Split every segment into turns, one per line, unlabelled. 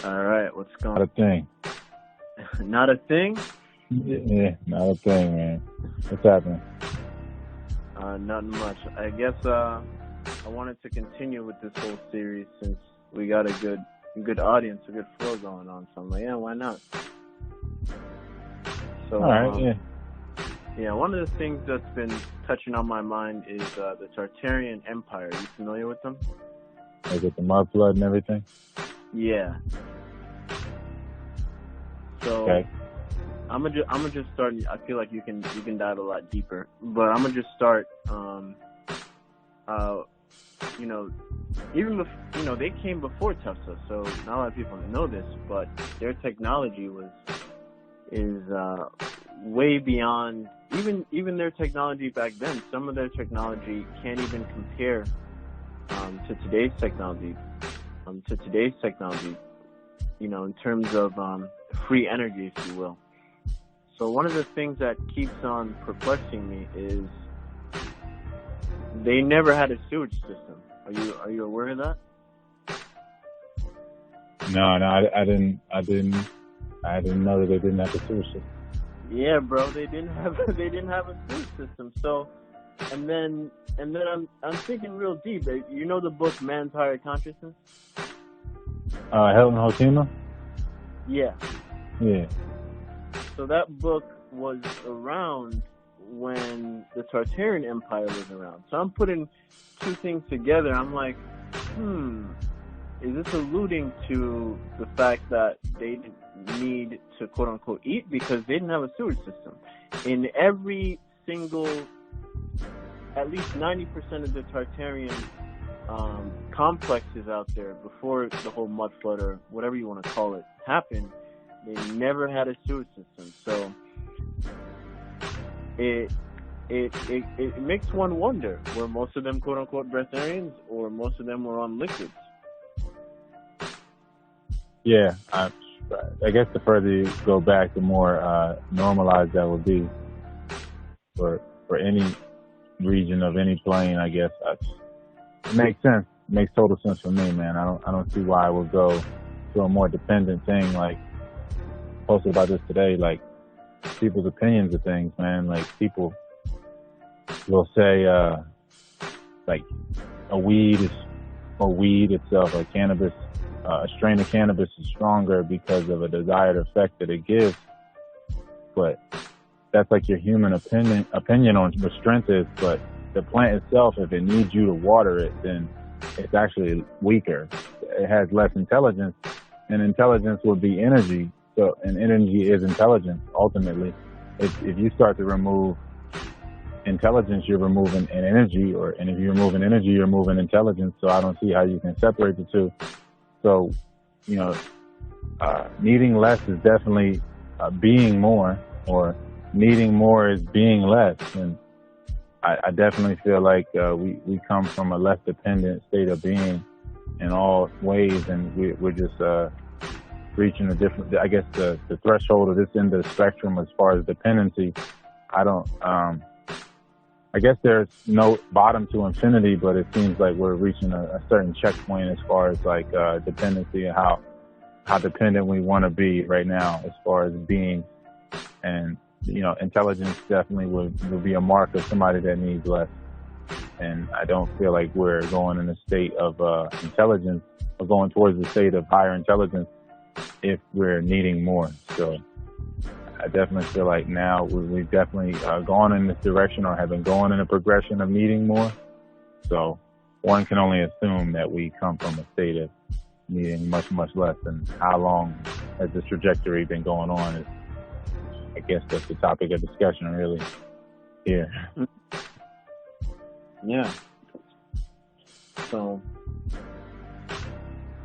All right, what's
Not a
going?
thing.
Not a thing.
Yeah, not a thing, man. What's happening?
Nothing much. I guess I wanted to continue with this whole series since we got a good audience, a good flow going on. So I'm like, yeah, why not?
All
So
right, yeah.
yeah, one of the things that's been touching on my mind is the Tartarian Empire. Are you familiar with them?
Like with the mud flood and everything.
Yeah. So
Okay.
I'm gonna just start. I feel like you can dive a lot deeper, but I'm gonna just start. Uh, you know, they came before Tesla, so not a lot of people know this, but their technology is way beyond even their technology back then. Some of their technology can't even compare to today's technology. In terms of free energy, if you will. So one of the things that keeps on perplexing me is they never had a sewage system. Are you aware of that?
No, I didn't know that they didn't have the sewer system.
Yeah, bro, they didn't have they didn't have a sewage system. So, and then I'm thinking real deep. You know the book Man's Higher Consciousness?
Helton Hotima?
Yeah.
Yeah.
So that book was around when the Tartarian Empire was around. So I'm putting two things together. I'm like, is this alluding to the fact that they didn't need to quote unquote eat because they didn't have a sewage system? In every single, at least 90% of the Tartarian complexes out there before the whole mud flood or whatever you want to call it happened, they never had a sewage system. So it makes one wonder, were most of them quote unquote breatharians or most of them were on liquids?
Yeah. I guess the further you go back, the more normalized that would be for any region of any plane. I guess it makes sense. It makes total sense for me, man. I don't see why I would go to a more dependent thing. Like posted about this today, like people's opinions of things, man. Like people will say, like weed itself, like cannabis, a strain of cannabis is stronger because of a desired effect that it gives. But that's like your human opinion on what strength is. But the plant itself, if it needs you to water it, then it's actually weaker. It has less intelligence, and intelligence would be energy. So, and energy is intelligence. Ultimately, if you start to remove intelligence, you're removing an energy, and if you remove an energy, you're removing intelligence. So I don't see how you can separate the two. So, needing less is definitely being more, or needing more is being less. And I definitely feel like we come from a less dependent state of being in all ways, and we're just reaching a different, I guess, the threshold of this end of the spectrum as far as dependency. I guess there's no bottom to infinity, but it seems like we're reaching a certain checkpoint as far as like dependency and how dependent we want to be right now as far as being. And intelligence definitely would be a mark of somebody that needs less. And I don't feel like we're going in a state of intelligence or going towards the state of higher intelligence if we're needing more. So I definitely feel like now we've definitely gone in this direction, or have been going in a progression of needing more. So one can only assume that we come from a state of needing much, much less. And how long has this trajectory been going on is, I guess, that's the topic of discussion really here.
Yeah. So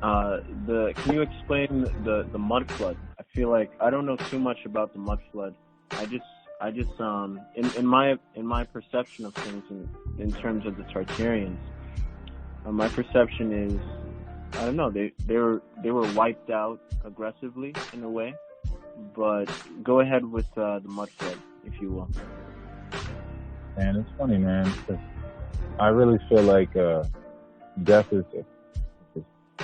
can you explain the mud flood? I feel like I don't know too much about the mud flood. I just in my perception of things in terms of the Tartarians, my perception is, I don't know, they were wiped out aggressively in a way. But go ahead with the mud flood, if you will.
Man, it's funny, man, because I really feel like death is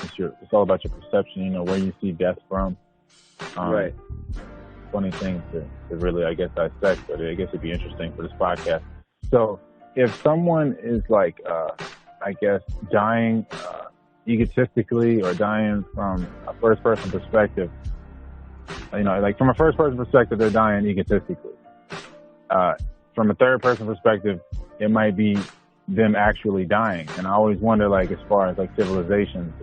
It's all about your perception. You know, where you see death from.
Right.
Funny thing to really, I guess, dissect, but I guess it'd be interesting for this podcast. So, if someone is like, I guess, dying egotistically or dying from a first-person perspective, you know, like from a first-person perspective, they're dying egotistically. From a third-person perspective, it might be them actually dying. And I always wonder, like, as far as like civilizations,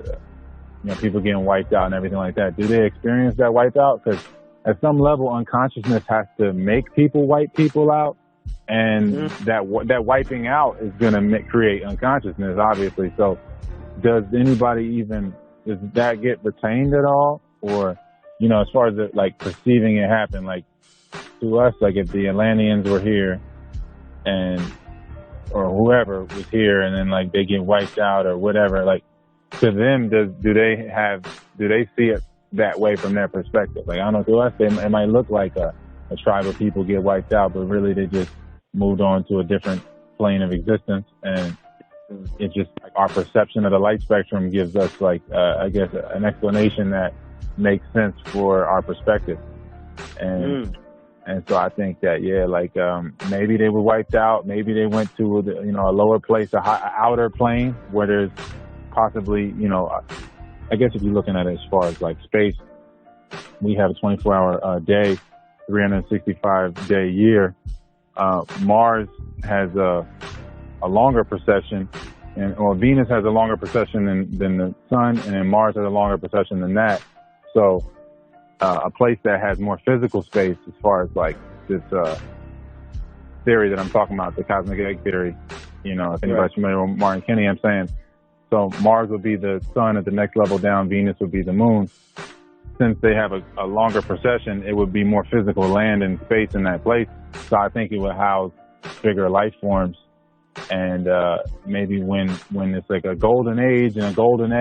you know, people getting wiped out and everything like that, do they experience that wipeout? Because at some level, unconsciousness has to make people wipe people out, and that wiping out is going to create unconsciousness, obviously. So, does that get retained at all, or, you know, as far as like perceiving it happen, like to us, like if the Atlanteans were here, or whoever was here, and then like they get wiped out or whatever, like to them, do they see it that way from their perspective? Like, I don't know, to us, it might look like a tribe of people get wiped out, but really they just moved on to a different plane of existence. And it's just like our perception of the light spectrum gives us, like, I guess, an explanation that makes sense for our perspective. And so I think that, yeah, like, maybe they were wiped out. Maybe they went to, you know, a lower place, a outer plane where there's possibly, you know, I guess if you're looking at it as far as like space, we have a 24-hour day, 365-day year. Mars has a longer precession, or Venus has a longer precession than the sun, and then Mars has a longer precession than that. So a place that has more physical space, as far as like this theory that I'm talking about, the cosmic egg theory. You know, if anybody's familiar with Martin Kinney, I'm saying. So Mars would be the sun at the next level down. Venus would be the moon. Since they have a longer precession, it would be more physical land and space in that place. So I think it would house bigger life forms. And maybe when it's like a golden age and a golden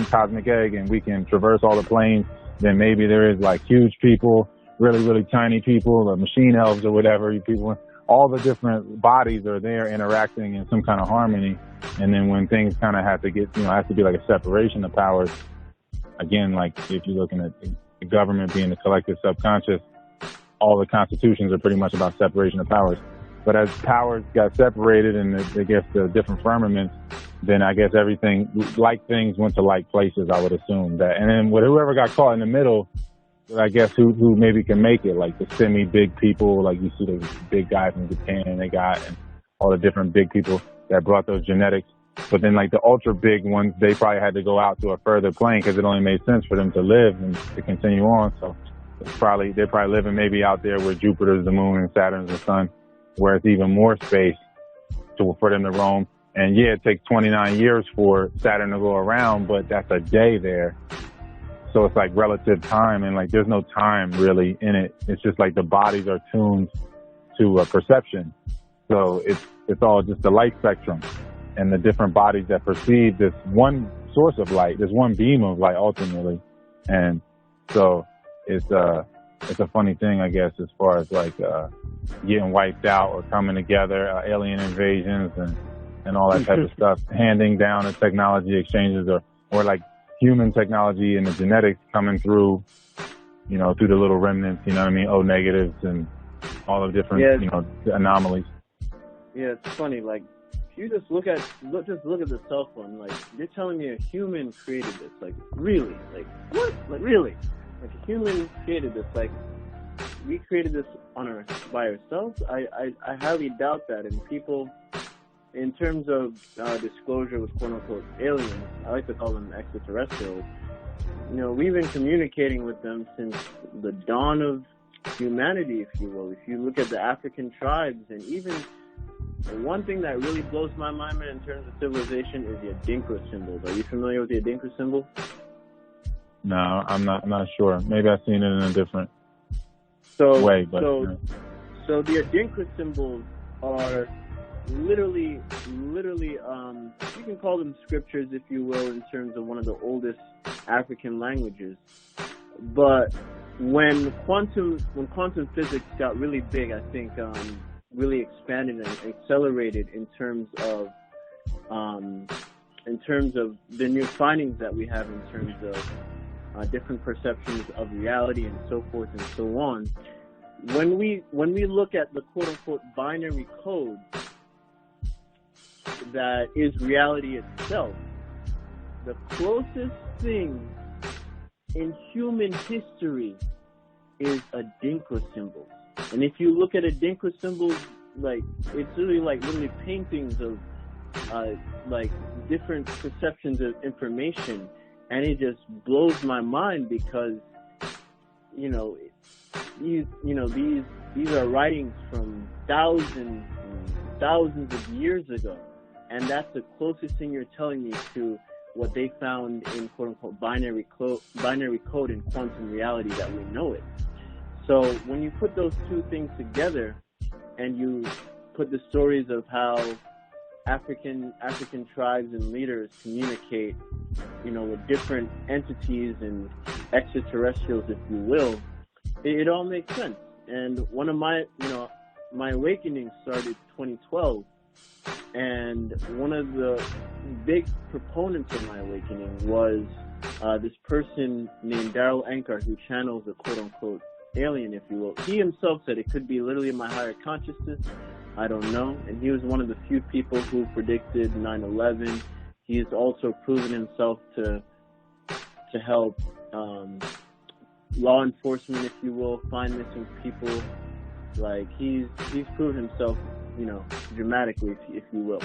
cosmic egg, and we can traverse all the planes, then maybe there is like huge people, really, really tiny people, or machine elves or whatever. People, all the different bodies are there interacting in some kind of harmony. And then when things kind of have to get, you know, has to be like a separation of powers. Again, like if you're looking at the government being the collective subconscious, all the constitutions are pretty much about separation of powers. But as powers got separated and they guess the different firmaments, then I guess everything, like things went to like places, I would assume that. And then whoever got caught in the middle, I guess who maybe can make it, like the semi-big people, like you see the big guys from Japan they got, and all the different big people that brought those genetics. But then like the ultra big ones, they probably had to go out to a further plane because it only made sense for them to live and to continue on. So they're probably living maybe out there where Jupiter's the moon and Saturn's the sun, where it's even more space for them to roam. And yeah, it takes 29 years for Saturn to go around, but that's a day there. So it's like relative time, and like there's no time really in it. It's just like the bodies are tuned to a perception. So it's all just the light spectrum and the different bodies that perceive this one source of light, this one beam of light ultimately. And so it's a funny thing, I guess, as far as like getting wiped out or coming together, alien invasions and all that type of stuff, handing down the technology exchanges or like human technology and the genetics coming through, you know, through the little remnants, you know what I mean, O negatives and all the different, you know, anomalies.
Yeah, it's funny. Like, if you just look at the cell phone, like, you're telling me a human created this. Like, really? Like, what? Like, really? Like, a human created this. Like, we created this by ourselves? I highly doubt that. And people, in terms of disclosure with quote-unquote aliens, I like to call them extraterrestrials, you know, we've been communicating with them since the dawn of humanity, if you will. If you look at the African tribes, and even one thing that really blows my mind, man, in terms of civilization is the Adinkra symbols. Are you familiar with the Adinkra symbol?
No, I'm not sure. Maybe I've seen it in a different way. But
so the Adinkra symbols are literally, you can call them scriptures, if you will, in terms of one of the oldest African languages. But when quantum physics got really big, I think really expanded and accelerated in terms of in terms of the new findings that we have in terms of different perceptions of reality and so forth and so on. When we look at the quote unquote binary code that is reality itself, the closest thing in human history is a Dinka symbol. And if you look at a Dinka symbol, like, it's literally paintings of like different perceptions of information, and it just blows my mind because these are writings from thousands of years ago, and that's the closest thing you're telling me to what they found in quote unquote binary code in quantum reality that we know it. So when you put those two things together and you put the stories of how African tribes and leaders communicate, with different entities and extraterrestrials, if you will, it all makes sense. And one of my awakening started 2012, and one of the big proponents of my awakening was this person named Daryl Ankar, who channels a quote-unquote alien, if you will. He himself said it could be literally my higher consciousness. I don't know. And he was one of the few people who predicted 9/11. He has also proven himself to help law enforcement, if you will, find missing people. Like, he's proven himself, dramatically, if you will.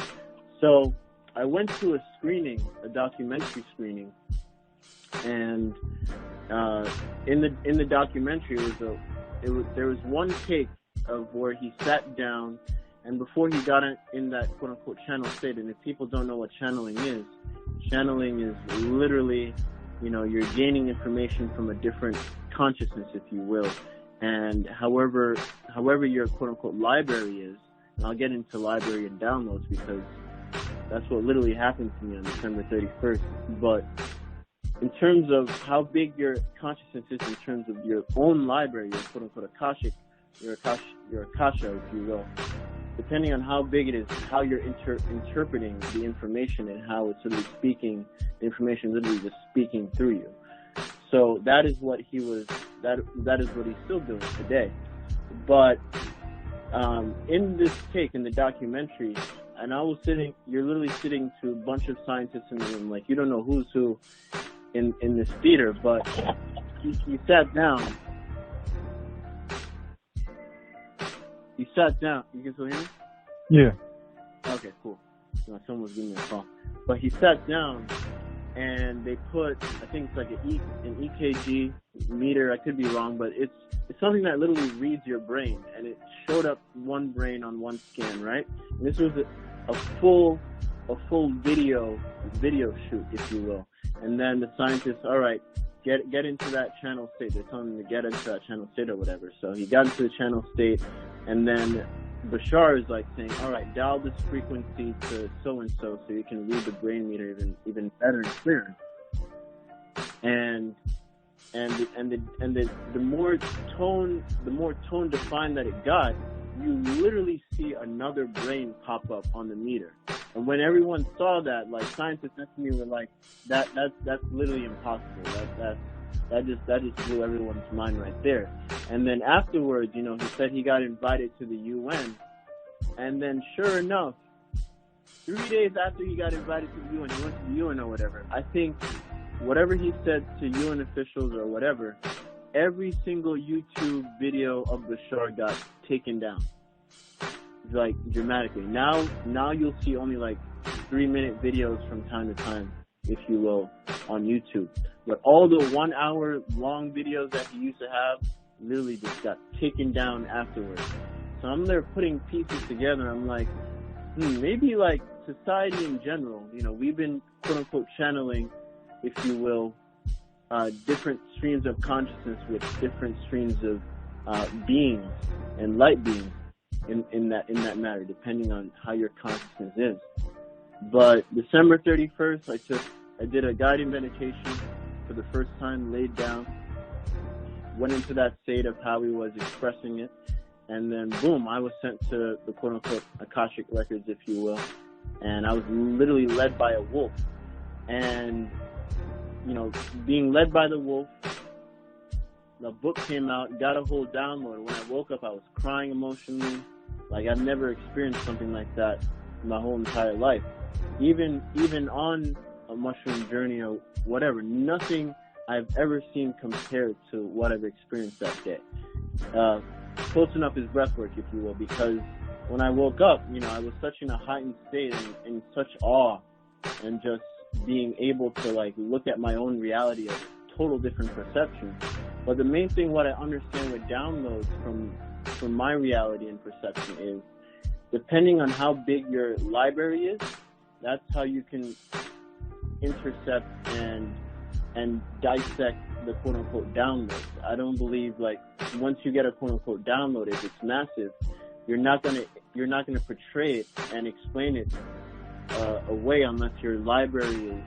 So I went to a documentary screening, and in the documentary there was one take of where he sat down, and before he got in that quote unquote channel state. And if people don't know what channeling is literally, you're gaining information from a different consciousness, if you will. And however your quote unquote library is, and I'll get into library and downloads because that's what literally happened to me on December 31st. But in terms of how big your consciousness is, in terms of your own library, your quote unquote Akashic, your Akasha, if you will, depending on how big it is, how you're interpreting the information and how it's literally speaking, the information literally just speaking through you. So that is what he was, that is what he's still doing today. But in this take, in the documentary, and you're literally sitting to a bunch of scientists in the room, like, you don't know who's who in this theater, but he sat down. He sat down. You can still hear me?
Yeah.
Okay, cool. Someone was giving me a call. But he sat down, and they put, I think it's like an EKG meter. I could be wrong, but it's something that literally reads your brain, and it showed up one brain on one scan, right? And this was a full video shoot, if you will. And then the scientists, all right, get into that channel state. They're telling him to get into that channel state or whatever. So he got into the channel state, and then Bashar is like saying, all right, dial this frequency to so-and-so so you can read the brain meter even better and clearer. And the more tone defined that it got, you literally see another brain pop up on the meter. And when everyone saw that, like, scientists next to me were like, that's literally impossible. That just blew everyone's mind right there. And then afterwards, he said he got invited to the UN. And then sure enough, 3 days after he got invited to the UN, he went to the UN or whatever. I think whatever he said to UN officials or whatever, every single YouTube video of Bashar got taken down, like, dramatically. Now you'll see only like 3-minute videos from time to time, if you will, on YouTube. But all the 1 hour long videos that he used to have literally just got taken down afterwards. So I'm there putting pieces together. I'm like, maybe like society in general, we've been quote unquote channeling, if you will, different streams of consciousness with different streams of beings and light beings in that matter, depending on how your consciousness is. But December 31st, I did a guided meditation for the first time, laid down, went into that state of how he was expressing it, and then boom, I was sent to the quote unquote Akashic records, if you will. and I was literally led by a wolf. And, you know, being led by the wolf, the book came out, got a whole download. When I woke up, I was crying emotionally. Like, I've never experienced something like that in my whole entire life. Even on a mushroom journey or whatever, nothing I've ever seen compared to what I've experienced that day. Close enough is breathwork, if you will, because when I woke up, you know, I was such in a heightened state and in such awe, and just being able to like look at my own reality as a total different perception. But the main thing, what I understand with downloads from my reality and perception is, depending on how big your library is, that's how you can intercept and dissect the quote-unquote downloads. I don't believe, like, once you get a quote-unquote download, if it's massive, you're not gonna portray it and explain it away unless your library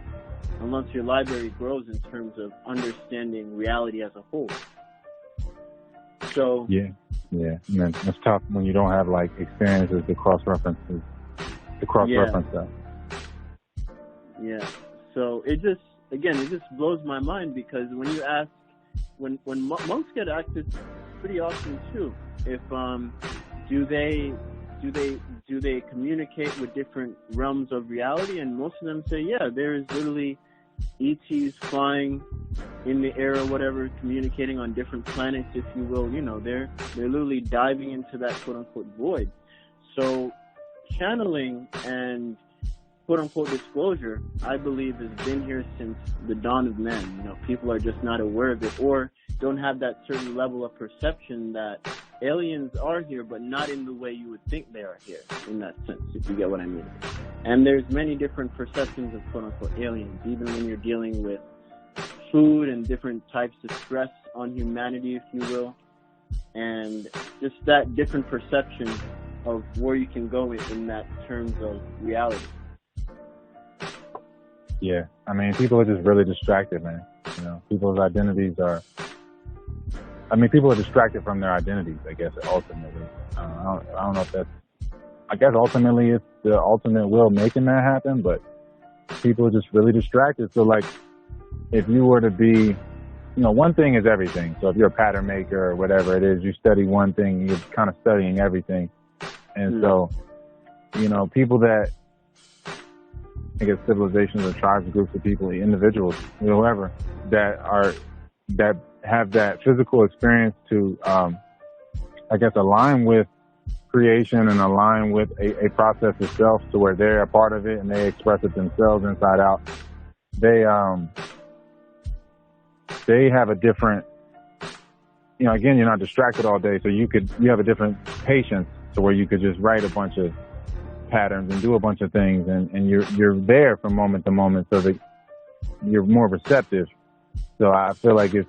grows in terms of understanding reality as a whole. So
yeah, man, it's tough when you don't have like experiences to cross-reference that.
Yeah. So it just blows my mind, because when you ask, when monks get asked this pretty often too, if do they communicate with different realms of reality, and most of them say, yeah, there is literally ETs flying in the air or whatever, communicating on different planets, if you will. You know, they're literally diving into that quote unquote void. So channeling and quote unquote disclosure, I believe, has been here since the dawn of man. You know, people are just not aware of it, or don't have that certain level of perception that aliens are here, but not in the way you would think they are here, in that sense, if you get what I mean. And there's many different perceptions of quote unquote aliens, even when you're dealing with food and different types of stress on humanity, if you will, and just that different perception of where you can go in that terms of reality.
Yeah, I mean, people are just really distracted, man. You know, people's identities are, people are distracted from their identities, I guess, ultimately. I don't know if that's, I guess ultimately it's the ultimate will making that happen, but people are just really distracted. So, like, if you were to be, you know, one thing is everything. So if you're a pattern maker or whatever it is, you study one thing, you're kind of studying everything. And so, you know, people that, I guess, civilizations or tribes, groups of people, individuals, whoever, that have that physical experience to, I guess, align with creation and align with a process itself, to where they're a part of it and they express it themselves inside out. They have a different, you know, again, you're not distracted all day, so you have a different patience to where you could just write a bunch of patterns and do a bunch of things, and you're there from moment to moment, so that you're more receptive. So I feel like it's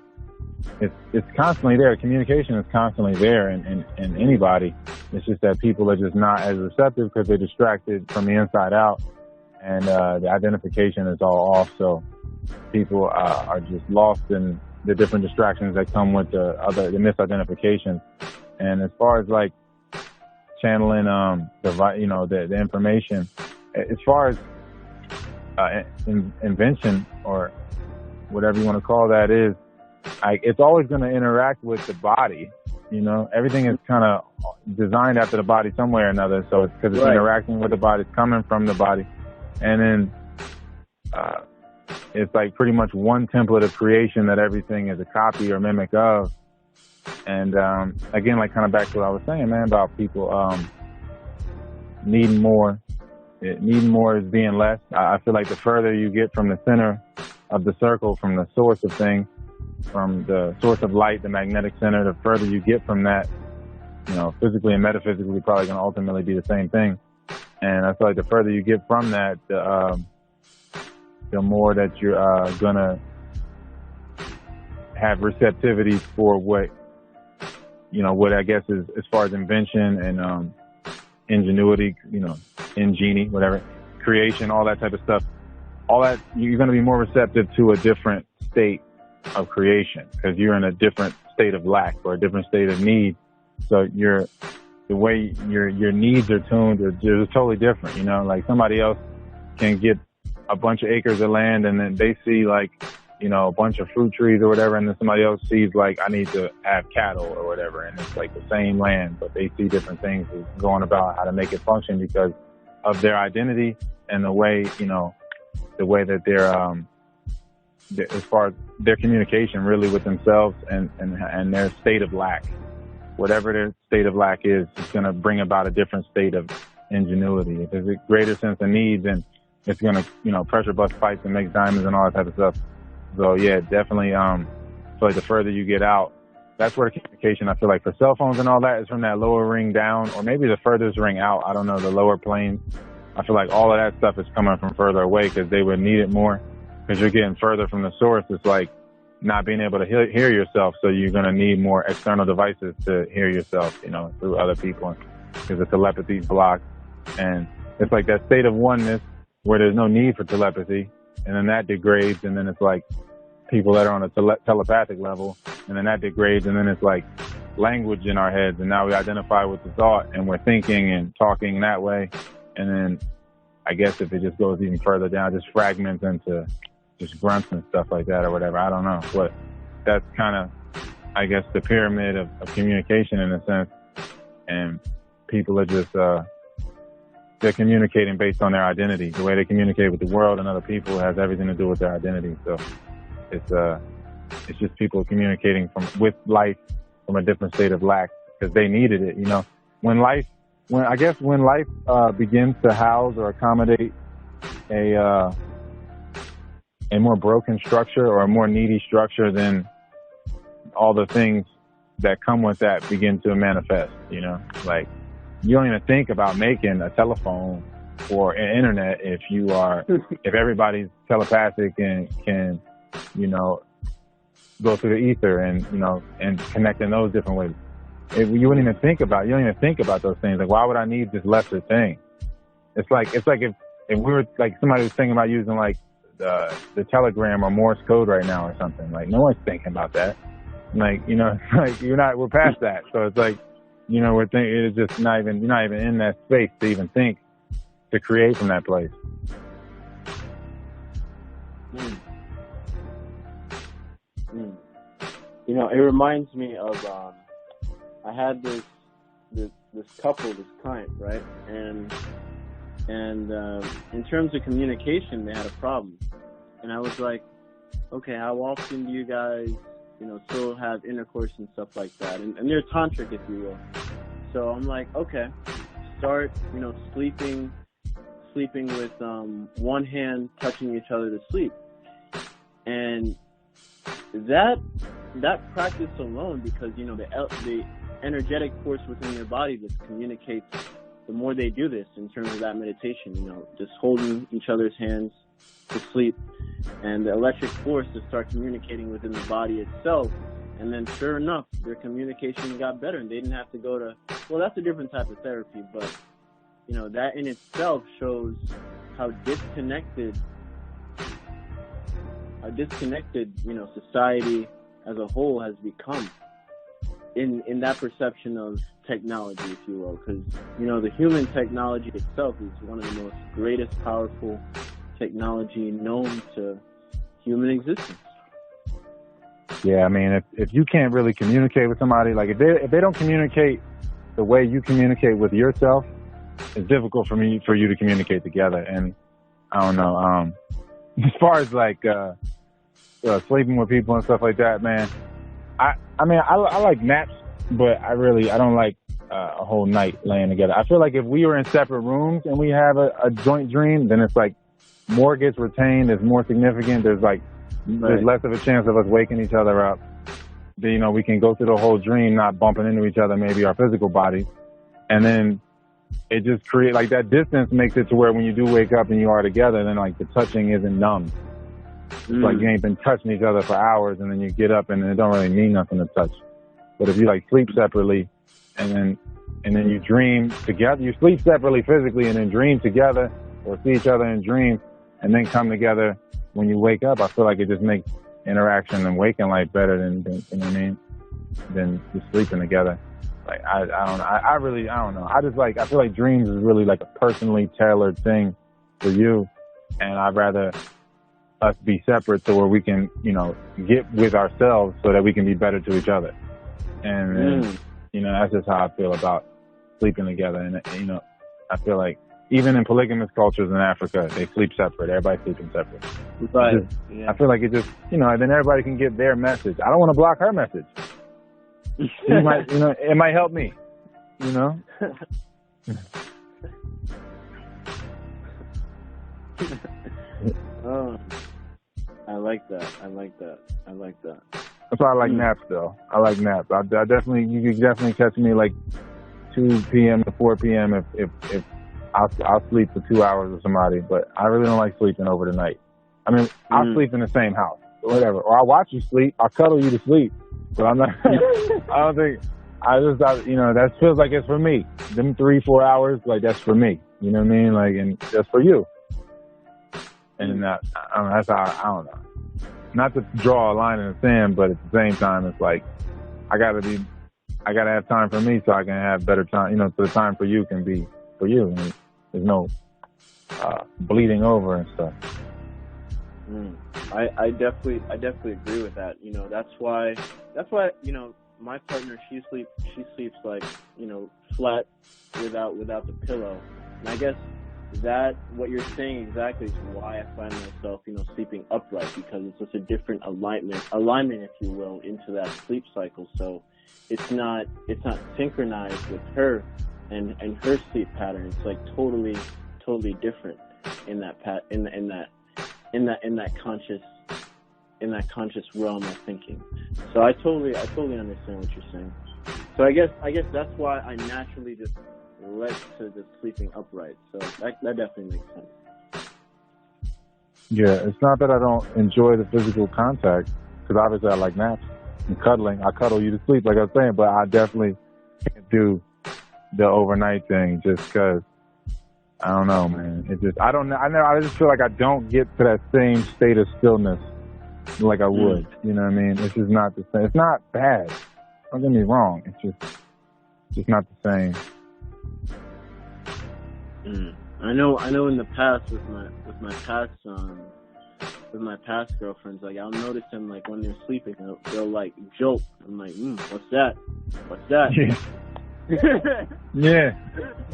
constantly there. Communication is constantly there in anybody. It's just that people are just not as receptive because they're distracted from the inside out, and the identification is all off. So people are just lost in the different distractions that come with the misidentification. And as far as like channeling the information, as far as invention or whatever you want to call that is, it's always going to interact with the body. You know, everything is kind of designed after the body some way or another. So it's because it's right. Interacting with the body, it's coming from the body, and then it's like pretty much one template of creation that everything is a copy or mimic of. And again, like kind of back to what I was saying, man, about people needing more. Needing more is being less. I feel like the further you get from the center of the circle, from the source of things, from the source of light, the magnetic center, the further you get from that, you know, physically and metaphysically, probably going to ultimately be the same thing. And I feel like the further you get from that, the more that you're going to have receptivity for what I guess is, as far as invention and ingenuity, ingenie, whatever, creation, all that type of stuff, all that, you're going to be more receptive to a different state of creation because you're in a different state of lack or a different state of need. So you're the way your needs are tuned are just totally different. You know, like somebody else can get a bunch of acres of land and then they see like, you know, a bunch of fruit trees or whatever, and then somebody else sees like, I need to have cattle or whatever, and it's like the same land, but they see different things going about how to make it function because of their identity and the way, you know, the way that they're as far as their communication really with themselves and their state of lack. Whatever their state of lack is, it's going to bring about a different state of ingenuity. If there's a greater sense of need, then it's going to, you know, pressure bust pipes and make diamonds and all that type of stuff. So yeah, definitely, I feel like the further you get out, that's where the communication, I feel like for cell phones and all that is from that lower ring down, or maybe the furthest ring out. I don't know, the lower plane. I feel like all of that stuff is coming from further away because they would need it more because you're getting further from the source. It's like not being able to hear yourself. So you're going to need more external devices to hear yourself, you know, through other people because the telepathy's blocked. And it's like that state of oneness where there's no need for telepathy. And then that degrades, and then it's like people that are on a telepathic level, and then that degrades, and then it's like language in our heads, and now we identify with the thought, and we're thinking and talking that way. And then I guess if it just goes even further down, just fragments into just grunts and stuff like that or whatever. I don't know. But that's kind of, I guess, the pyramid of communication in a sense. And people are just, they're communicating based on their identity. The way they communicate with the world and other people has everything to do with their identity. So it's just people communicating with life from a different state of lack because they needed it. You know, when life begins to house or accommodate a more broken structure or a more needy structure, then all the things that come with that begin to manifest. You know, like, you don't even think about making a telephone or an internet if everybody's telepathic and can, you know, go through the ether and, you know, and connect in those different ways. You don't even think about those things. Like, why would I need this lesser thing? It's like if we were like somebody was thinking about using like the telegram or Morse code right now or something. Like, no one's thinking about that. Like, you know, like we're past that. So it's like, you know, it's just you're not even in that space to even think to create from that place.
You know, it reminds me of I had this couple, this client, right? And in terms of communication, they had a problem. And I was like, okay, how often do you guys, you know, still have intercourse and stuff like that? And they're tantric, if you will. So I'm like, okay, start, you know, sleeping with one hand touching each other to sleep. And that practice alone, because, you know, the energetic force within their body just communicates. The more they do this in terms of that meditation, you know, just holding each other's hands to sleep, and the electric force to start communicating within the body itself. And then sure enough, their communication got better and they didn't have to go to, well, that's a different type of therapy, but, you know, that in itself shows how disconnected, you know, society as a whole has become in that perception of technology, if you will. Because, you know, the human technology itself is one of the most greatest, powerful technology known to human existence.
Yeah, I mean, if you can't really communicate with somebody, like if they don't communicate the way you communicate with yourself, it's difficult for you to communicate together. And I don't know, as far as like sleeping with people and stuff like that, man, I mean, I like naps, but I don't like a whole night laying together. I feel like if we were in separate rooms and we have a joint dream, then it's like more gets retained, it's more significant. There's like there's less of a chance of us waking each other up. You know, we can go through the whole dream not bumping into each other, maybe our physical bodies, and then it just creates like that distance makes it to where when you do wake up and you are together, then like the touching isn't numb. It's like you ain't been touching each other for hours, and then you get up and it don't really mean nothing to touch. But if you like sleep separately, and then you dream together, you sleep separately physically, and then dream together, or see each other in dreams, and then come together when you wake up. I feel like it just makes interaction and waking life better than you know what I mean, than just sleeping together. Like I don't know. I really don't know. I feel like dreams is really like a personally tailored thing for you, and I'd rather us be separate so where we can, you know, get with ourselves so that we can be better to each other. And you know, that's just how I feel about sleeping together. And you know, I feel like even in polygamous cultures in Africa, they sleep separate. Everybody's sleeping separate.
Right.
I feel like it just, you know, then everybody can get their message. I don't want to block her message. You might, you know, it might help me, you know?
Oh, I like that.
That's why I like naps, though. I like naps. I definitely, you can definitely catch me like 2 p.m. to 4 p.m. if I'll sleep for 2 hours with somebody, but I really don't like sleeping over the night. I mean, I'll sleep in the same house, or whatever, or I'll watch you sleep. I'll cuddle you to sleep, but I'm not. I don't think. I just thought, you know, that feels like it's for me. Them 3-4 hours, like that's for me. You know what I mean? Like, and that's for you. And that's how I don't know. Not to draw a line in the sand, but at the same time, it's like I gotta have time for me so I can have better time. You know, so the time for you can be for you. And there's no bleeding over and stuff.
I definitely agree with that. You know, that's why you know, my partner, she sleeps like, you know, flat without the pillow. And I guess that what you're saying exactly is why I find myself, you know, sleeping upright, because it's just a different alignment, if you will, into that sleep cycle. So it's not synchronized with her and her sleep pattern. It's like totally different in that conscious realm of thinking. So I totally understand what you're saying. So I guess that's why I naturally just led to the sleeping upright. So that definitely makes sense.
Yeah, it's not that I don't enjoy the physical contact, because obviously I like naps and cuddling. I cuddle you to sleep, like I was saying, but I definitely can't do the overnight thing just because, I don't know, man. It just, I just feel like I don't get to that same state of stillness like I would. You know what I mean? It's just not the same. It's not bad. Don't get me wrong. It's just not the same.
I know in the past with my past girlfriends, like I'll notice them, like when they're sleeping, they'll like joke. I'm like, what's that?
Yeah.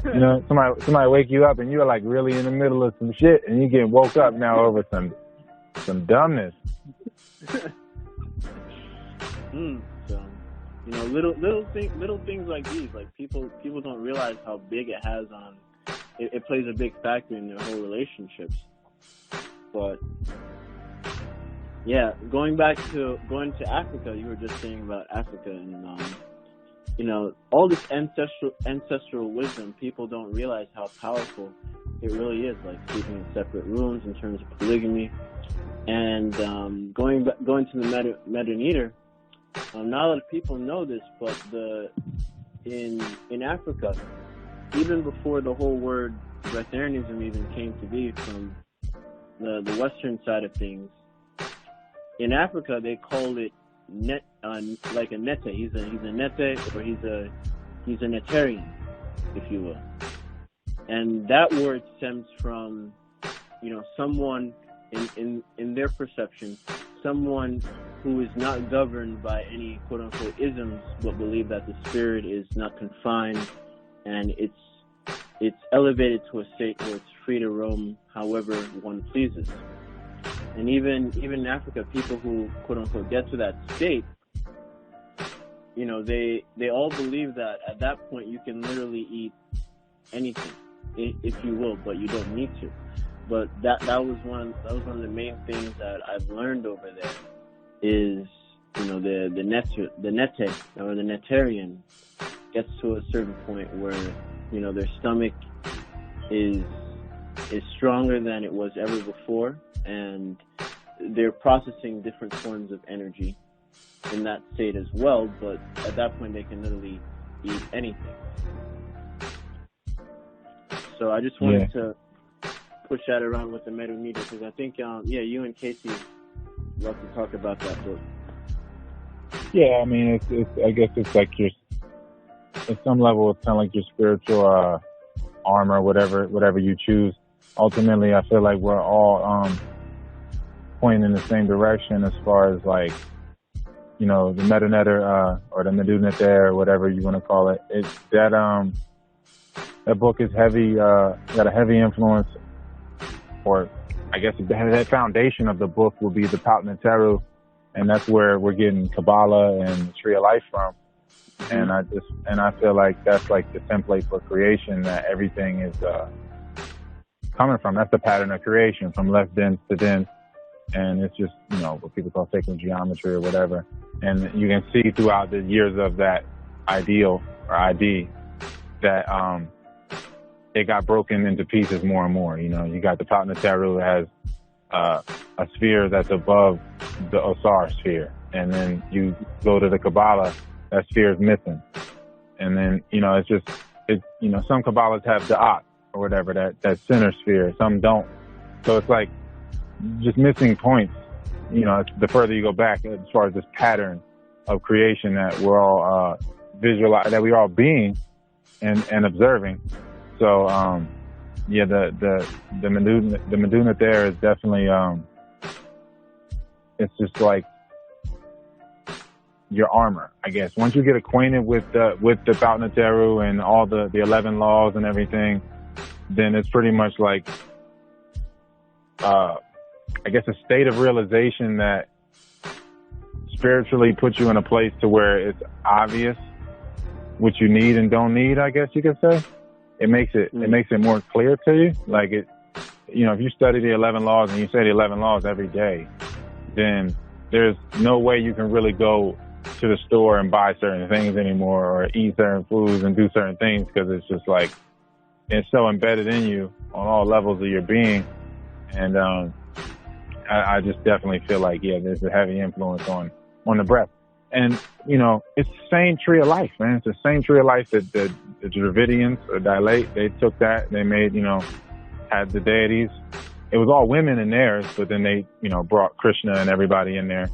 You know, somebody wake you up and you're like really in the middle of some shit and you get woke up now over some dumbness.
So, you know, little things like these, like people don't realize how big it has on. It plays a big factor in their whole relationships. But yeah, going to Africa, you were just saying about Africa, and you know, all this ancestral wisdom, people don't realize how powerful it really is, like sleeping in separate rooms in terms of polygamy. And going to the Medu-Neter, not a lot of people know this, but in Africa, even before the whole word Breatharianism even came to be from the Western side of things, in Africa they call it like a nete. He's a nete, or he's a Netarian, if you will. And that word stems from, you know, someone in their perception, someone who is not governed by any quote unquote isms, but believe that the spirit is not confined and it's elevated to a state where it's free to roam however one pleases. And even in Africa, people who quote unquote get to that state, you know, they all believe that at that point you can literally eat anything, if you will, but you don't need to. But that was one of the main things that I've learned over there is, you know, the nete or the Netarian gets to a certain point where, you know, their stomach is stronger than it was ever before, and they're processing different forms of energy in that state as well. But at that point, they can literally eat anything. So I just wanted to push that around with the Medu-Neter, because I think, you and Casey love to talk about that book.
Yeah, I mean, it's I guess it's like at some level, it's kind of like your spiritual armor, whatever you choose. Ultimately, I feel like we're all pointing in the same direction as far as like, you know, the metanetter or the Medunater, whatever you want to call it. It's that book is heavy, got a heavy influence, or I guess that foundation of the book will be the Patnateru, and that's where we're getting Kabbalah and the Tree of Life from. And I feel like that's like the template for creation, that everything is coming from. That's the pattern of creation, from left dense to dense. And it's just, you know, what people call sacred geometry or whatever. And you can see throughout the years of that ideal or ID that it got broken into pieces more and more. You know, you got the Patnateru that has a sphere that's above the Osar sphere. And then you go to the Kabbalah, that sphere is missing. And then, you know, you know, some Kabbalahs have the Ak or whatever, that center sphere. Some don't. So it's like just missing points, you know, the further you go back as far as this pattern of creation that we're all that we're all being and observing. So, yeah, the Meduna there is definitely, it's just like your armor, I guess. Once you get acquainted with the Patnateru and all the 11 laws and everything, then it's pretty much like, I guess, a state of realization that spiritually puts you in a place to where it's obvious what you need and don't need, I guess you could say. It makes it more clear to you. Like you know, if you study the 11 laws and you say the 11 laws every day, then there's no way you can really go to the store and buy certain things anymore or eat certain foods and do certain things, because it's just like, it's so embedded in you on all levels of your being. And I just definitely feel like, yeah, there's a heavy influence on the breath. And, you know, it's the same tree of life, man. It's the same tree of life that the Dravidians or Dilate, they took that, they made, you know, had the deities. It was all women in theirs, but then they, you know, brought Krishna and everybody in there.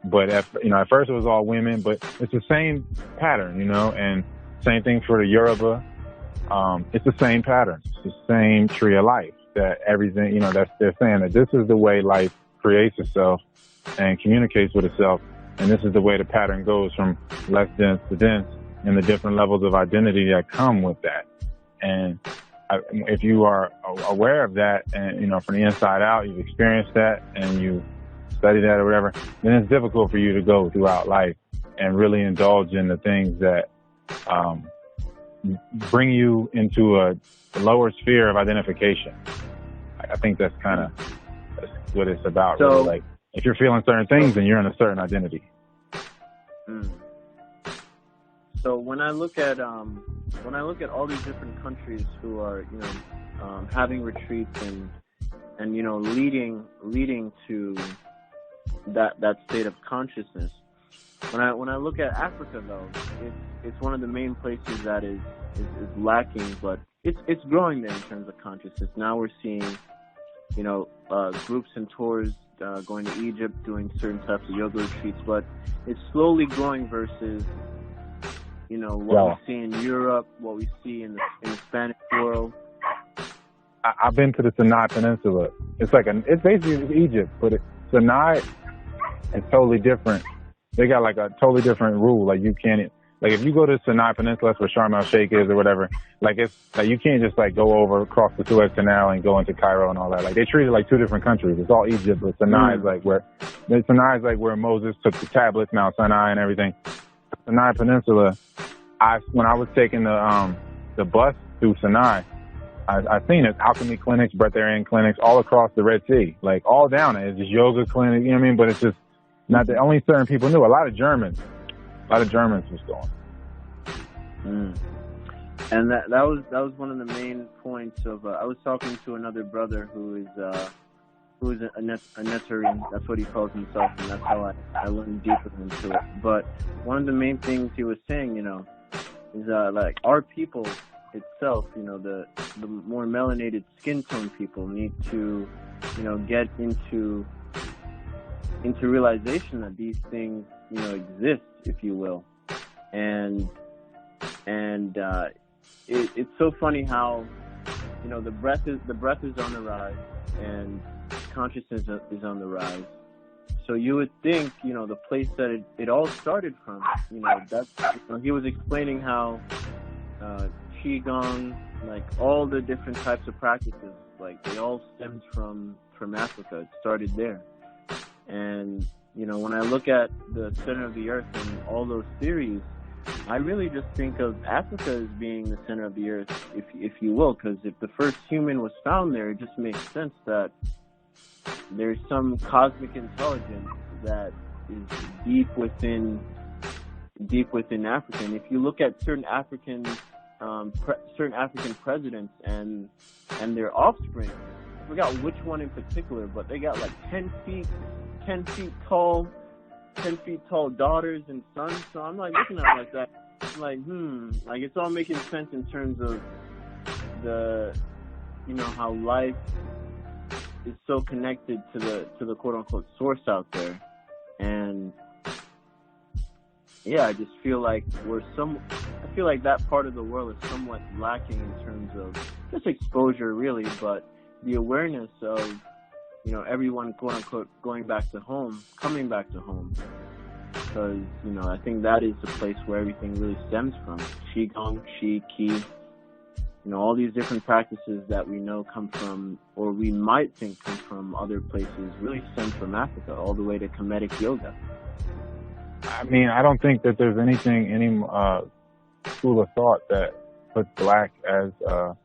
But, at first it was all women, but it's the same pattern, you know, and same thing for the Yoruba. It's the same pattern. It's the same tree of life, that everything, you know, they're saying that this is the way life creates itself and communicates with itself. And this is the way the pattern goes from less dense to dense, and the different levels of identity that come with that. And if you are aware of that, and, you know, from the inside out, you've experienced that and you study that or whatever, then it's difficult for you to go throughout life and really indulge in the things that bring you into a lower sphere of identification. I think that's what it's about. So, really. Like, if you're feeling certain things, then you're in a certain identity.
So when I look at all these different countries who are, you know, having retreats and you know, leading to that state of consciousness. When I look at Africa, though, it's one of the main places that is lacking, but it's growing there in terms of consciousness. Now we're seeing, you know, groups and tours going to Egypt, doing certain types of yoga retreats, but it's slowly growing versus, you know, what we see in Europe, what we see in the Spanish world.
I've been to the Sinai Peninsula. It's basically Egypt, but Sinai is totally different. They got like a totally different rule. Like, you can't, like, if you go to the Sinai Peninsula, that's where Sharm el Sheikh is or whatever, like, it's like, you can't just like go over across the Suez Canal and go into Cairo and all that. Like, they treat it like two different countries. It's all Egypt, but Sinai is like where Moses took the tablets, Mount Sinai and everything. Sinai Peninsula, when I was taking the bus through Sinai, I seen it, alchemy clinics, breatharian clinics all across the Red Sea, like all down it. It's just yoga clinic, you know what I mean? But it's just not that only certain people knew. A lot of Germans was going.
And that was one of the main points of. I was talking to another brother who is a Netarian. That's what he calls himself, and that's how I learned deeper into it. But one of the main things he was saying, you know, is like our people itself, you know, the more melanated skin tone people need to, you know, get into realization that these things, you know, exist, if you will. And And it's so funny how, you know, the breath is on the rise, and consciousness is on the rise. So you would think, you know, the place that it all started from, you know, that's, you know, he was explaining how qigong, like all the different types of practices, like they all stemmed from Africa. It started there. And, you know, when I look at the center of the earth and all those theories, I really just think of Africa as being the center of the earth, if you will, because if the first human was found there, it just makes sense that there's some cosmic intelligence that is deep within Africa. And if you look at certain African presidents and their offspring, I forgot which one in particular, but they got like 10 feet tall daughters and sons. So I'm like looking at it like that. I'm like, like it's all making sense in terms of the, you know, how life is so connected to the quote unquote source out there. And yeah, I just feel like I feel like that part of the world is somewhat lacking in terms of just exposure, really, but the awareness of, you know, everyone, quote unquote, coming back to home. Because, you know, I think that is the place where everything really stems from. Qigong, Qi, Qi, you know, all these different practices that we know come from, or we might think come from other places, really stem from Africa, all the way to Kemetic yoga.
I mean, I don't think that there's any school of thought that puts black as a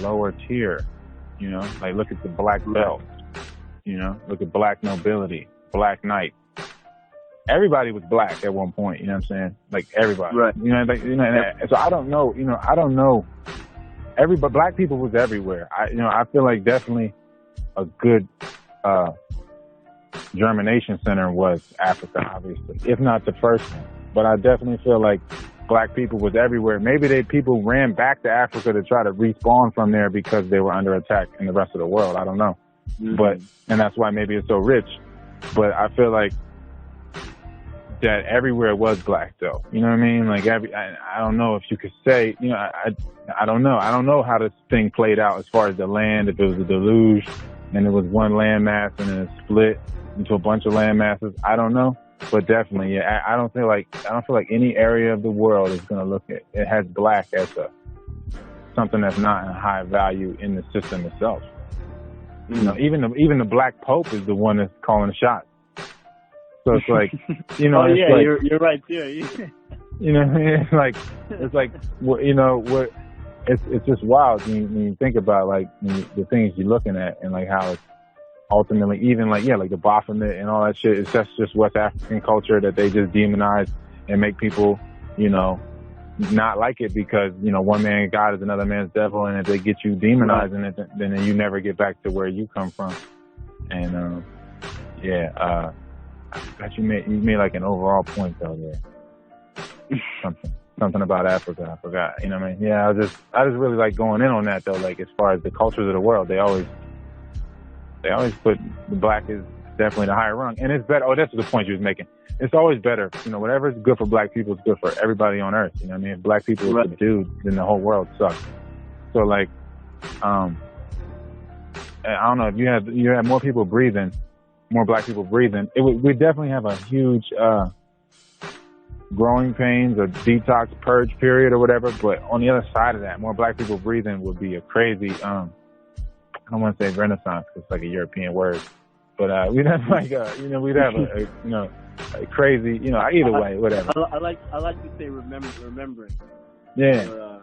lower tier. You know, like look at the black belt. You know, look at black nobility, black knight. Everybody was black at one point. You know what I'm saying? Like everybody.
Right.
You know, like, you know. So I don't know. You know, I don't know. But black people was everywhere. I feel like definitely a good germination center was Africa, obviously, if not the first one. But I definitely feel like black people was everywhere. Maybe people ran back to Africa to try to respawn from there because they were under attack in the rest of the world. I don't know. Mm-hmm. And that's why maybe it's so rich. But I feel like that everywhere was black, though. You know what I mean? Like I don't know if you could say, you know, I don't know. I don't know how this thing played out as far as the land, if it was a deluge and it was one landmass and then it split into a bunch of land masses. I don't know. But definitely, yeah, I don't feel like any area of the world is going to look at it has black as something that's not in high value in the system itself. Mm. You know, even the black pope is the one that's calling the shots. So it's like, you know, it's like,
you're right there.
You know, it's like you know what, it's just wild when you think about like the things you're looking at and like how it's ultimately, even like the Baphomet and all that shit, it's just West African culture that they just demonize and make people, you know, not like it because, you know, one man God is another man's devil, and if they get you demonizing it, then you never get back to where you come from. And I forgot you made like an overall point though there. Something about Africa, I forgot. You know what I mean? Yeah, I just really like going in on that though, like as far as the cultures of the world, they always put the black is definitely the higher rung. And it's better. Oh, that's the point you was making. It's always better. You know, whatever is good for black people is good for everybody on earth. You know what I mean? If black people are subdued, then the whole world sucks. So like, I don't know, if you had more people breathing, more black people breathing, we definitely have a huge, growing pains or detox purge period or whatever. But on the other side of that, more black people breathing would be a crazy, I don't want to say renaissance because it's like a European word, but we'd have like we'd have a crazy, you know, either way, whatever.
I like to say remembering.
Yeah.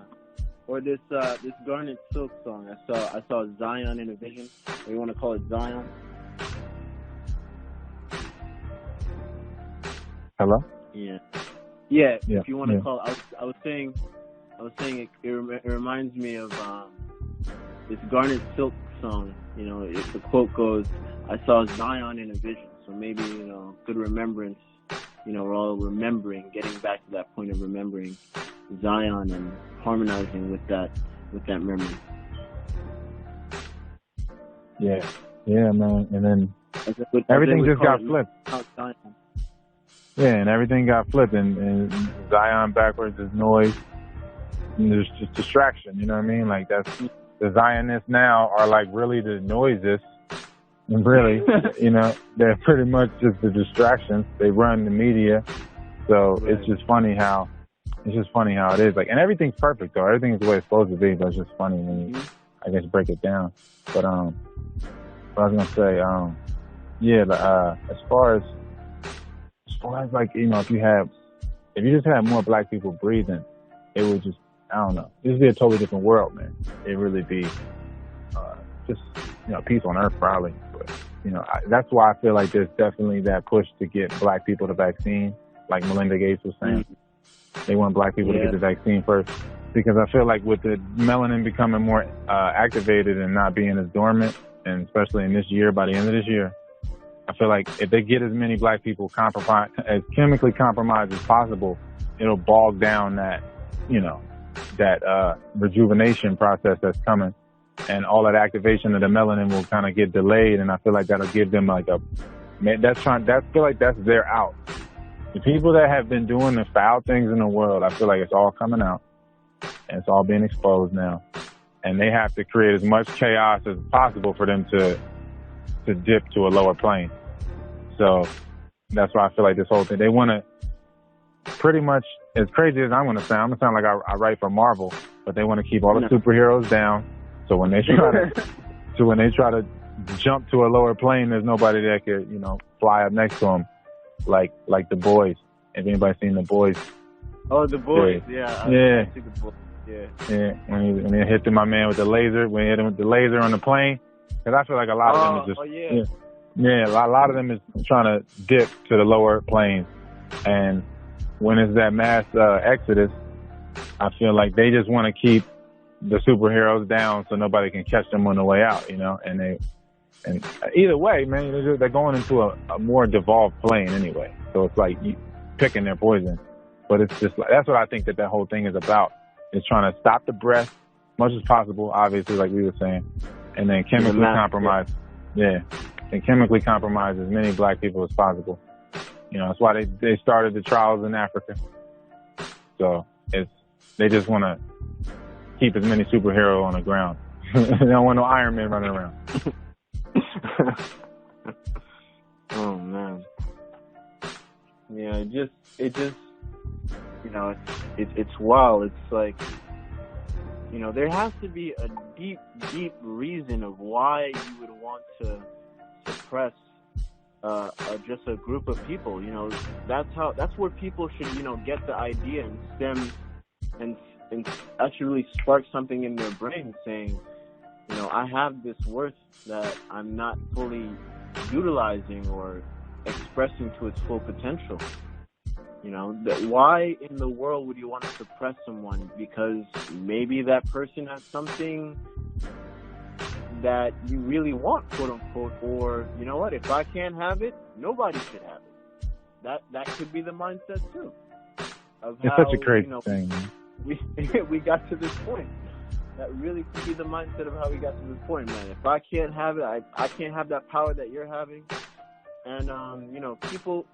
Or this Garnet Silk song. I saw Zion in a vision. Or you want to call it Zion?
Hello.
Yeah. If you want to call it, I was saying it reminds me of this Garnet Silk song. You know, the quote goes, "I saw Zion in a vision." So maybe, you know, good remembrance. You know, we're all remembering, getting back to that point of remembering Zion and harmonizing with that memory.
Yeah, man. And then everything just got flipped. Yeah, and everything got flipped, and Zion backwards is noise, and there's just distraction. You know what I mean? Like that's the Zionists now are like really the noises, and really, you know, they're pretty much just the distractions. They run the media, so
Right.
it's just funny how it is. Like, and everything's perfect though. Everything's the way it's supposed to be, but it's just funny when you, I guess, break it down. But what I was gonna say, yeah, as far as like, you know, if you just had more black people breathing, it would just, I don't know, this would be a totally different world, man. It'd really be just, you know, peace on earth probably. But, you know, that's why I feel like there's definitely that push to get black people the vaccine, like Melinda Gates was saying. They want black people to get the vaccine first. Because I feel like with the melanin becoming more activated and not being as dormant, and especially in this year, by the end of this year, I feel like if they get as many black people as chemically compromised as possible, it'll bog down that, you know, that rejuvenation process that's coming, and all that activation of the melanin will kind of get delayed. And I feel like that'll give them like feel like that's their out. The people that have been doing the foul things in the world, I feel like it's all coming out and it's all being exposed now, and they have to create as much chaos as possible for them to dip to a lower plane. So that's why I feel like this whole thing, they want to pretty much, as crazy as I'm going to sound like I write for Marvel, but they want to keep all the superheroes down. So when they try to jump to a lower plane, there's nobody that could, you know, fly up next to them, like The Boys. If anybody's seen The Boys.
Oh, The Boys, yeah. I see The Boys. Yeah.
When he hit my man with the laser, when he hit him with the laser on the plane, because I feel like a lot of them is just, a lot of them is trying to dip to the lower planes, and when it's that mass exodus, I feel like they just want to keep the superheroes down so nobody can catch them on the way out, you know. And either way, man, they're going into a more devolved plane anyway, so it's like you picking their poison. But it's just like, that's what I think that whole thing is about. It's trying to stop the breath as much as possible, obviously, like we were saying, and then chemically compromise. And chemically compromise as many black people as possible. You know, that's why they started the trials in Africa. So they just want to keep as many superheroes on the ground. They don't want no Iron Man running around.
Oh man. Yeah, it just you know, it's wild. It's like, you know, there has to be a deep reason of why you would want to suppress just a group of people. You know, that's where people should, you know, get the idea and stem and actually really spark something in their brain, saying, you know, I have this worth that I'm not fully utilizing or expressing to its full potential. You know, why in the world would you want to suppress someone? Because maybe that person has something that you really want, quote unquote, or, you know what, if I can't have it, nobody should have it. That could be the mindset too.
It's such a crazy thing.
We got to this point. That really could be the mindset of how we got to this point, man. If I can't have it, I can't have that power that you're having. And you know, people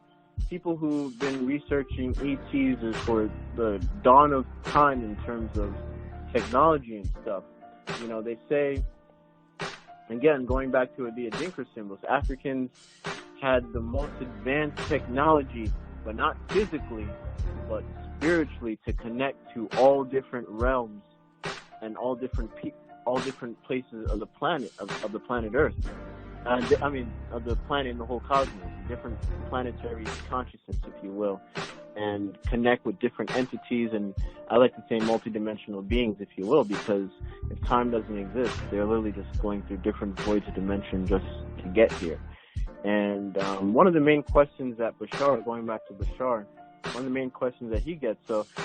who've been researching ETs for the dawn of time in terms of technology and stuff, you know, they say, again, going back to the Adinkra symbols, Africans had the most advanced technology, but not physically, but spiritually, to connect to all different realms and all different places of the planet, of the planet Earth. I mean, of the planet and the whole cosmos, different planetary consciousness, if you will, and connect with different entities, and I like to say multidimensional beings, if you will, because if time doesn't exist, they're literally just going through different voids of dimension just to get here. And one of the main questions that Bashar, going back to Bashar, one of the main questions that he gets,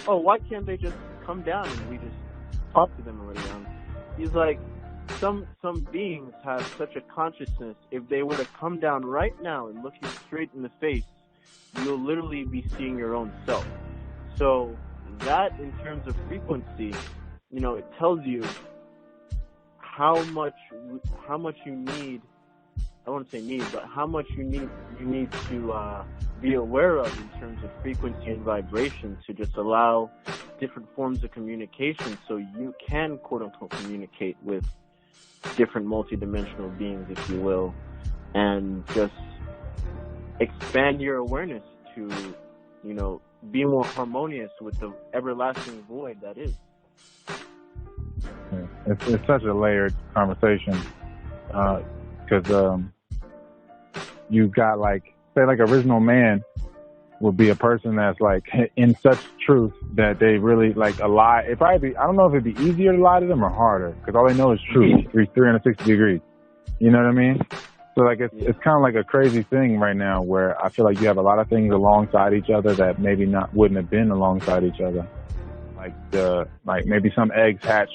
why can't they just come down and we just talk to them already? He's like, some beings have such a consciousness, if they were to come down right now and look you straight in the face, you'll literally be seeing your own self. So that, in terms of frequency, you know, it tells you how much you need, I won't say need, but how much you need to be aware of in terms of frequency and vibration to just allow different forms of communication so you can quote unquote communicate with different multidimensional beings, if you will, and just expand your awareness to, you know, be more harmonious with the everlasting void that is.
It's such a layered conversation because you've got like, say, like original man would be a person that's like in such truth that they really like a lie. It probably be, I don't know if it'd be easier to lie to them or harder because all they know is truth, 360 degrees. You know what I mean? So like it's kind of like a crazy thing right now where I feel like you have a lot of things alongside each other that maybe wouldn't have been alongside each other. Like maybe some eggs hatched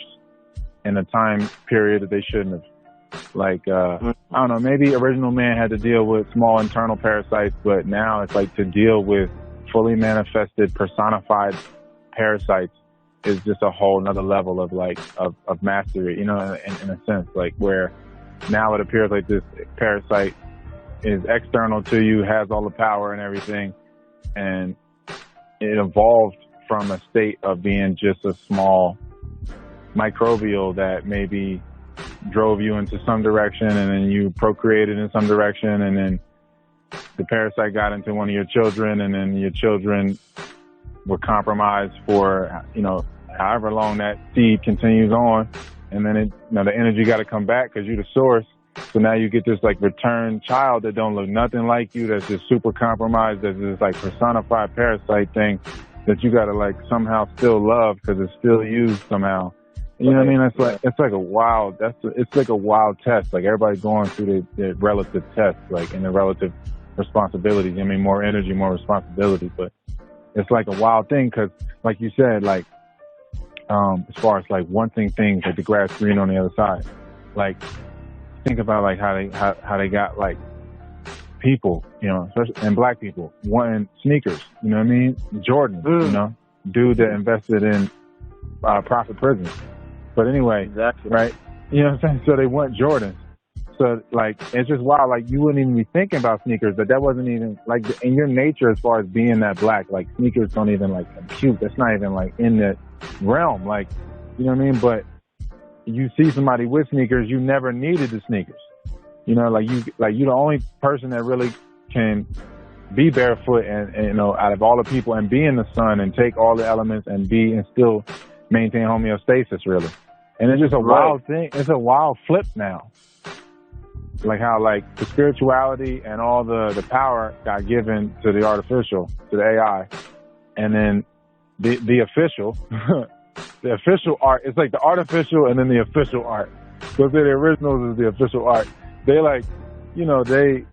in a time period that they shouldn't have. Like, I don't know, maybe original man had to deal with small internal parasites, but now it's like to deal with fully manifested, personified parasites is just a whole nother level of like, of mastery, you know, in a sense, like where now it appears like this parasite is external to you, has all the power and everything. And it evolved from a state of being just a small microbial that maybe drove you into some direction and then you procreated in some direction and then the parasite got into one of your children and then your children were compromised for, you know, however long that seed continues on. And then the energy got to come back because you're the source. So now you get this like returned child that don't look nothing like you, that's just super compromised, that's this like personified parasite thing that you got to like somehow still love because it's still used somehow. You know what I mean? It's like a wild test. Like everybody's going through their relative tests, like in their relative responsibilities. I mean, more energy, more responsibility, but it's like a wild thing because, like you said, like as far as like wanting things like the grass green on the other side, like think about like how they got like people, you know, especially and black people wanting sneakers. You know what I mean? Jordan, you know, dude that invested in profit prisons. But anyway,
exactly.
Right? You know what I'm saying? So they want Jordans. So like, it's just wild. Like you wouldn't even be thinking about sneakers, but that wasn't even like in your nature as far as being that black. Like sneakers don't even like compute. That's not even like in that realm. Like, you know what I mean? But you see somebody with sneakers, you never needed the sneakers. You know, you're the only person that really can be barefoot and you know, out of all the people and be in the sun and take all the elements and still maintain homeostasis, really. And it's just a wild thing. It's a wild flip now. Like how like the spirituality and all the power got given to the artificial, to the AI. And then the official, the official art, it's like the artificial and then the official art. So the originals is the official art. They like, you know, they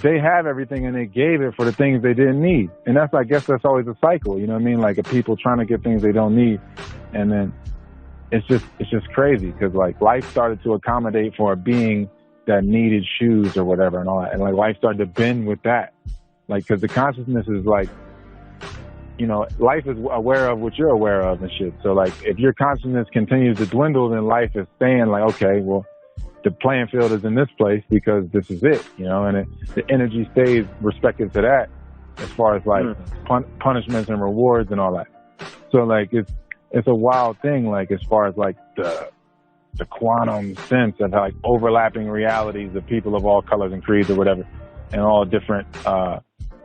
have everything and they gave it for the things they didn't need. And I guess that's always a cycle, you know what I mean? Like people trying to get things they don't need. And then it's just crazy because like life started to accommodate for a being that needed shoes or whatever and all that. And like life started to bend with that. Like, cause the consciousness is like, you know, life is aware of what you're aware of and shit. So like if your consciousness continues to dwindle, then life is saying like, okay, well, the playing field is in this place because this is it, you know, and the energy stays respective to that as far as like punishments and rewards and all that. So like it's a wild thing, like as far as like the quantum sense of like overlapping realities of people of all colors and creeds or whatever, and all different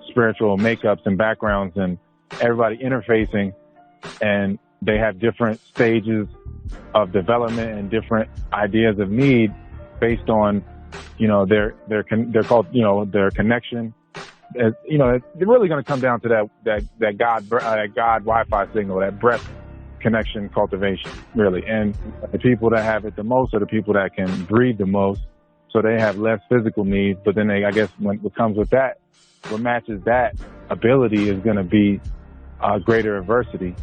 spiritual makeups and backgrounds and everybody interfacing, and they have different stages of development and different ideas of need based on, you know, they're called, you know, their connection. You know, they're really going to come down to that God Wi-Fi signal, that breath connection cultivation, really. And the people that have it the most are the people that can breathe the most, so they have less physical needs. But then I guess what comes with that, what matches that ability is going to be greater adversity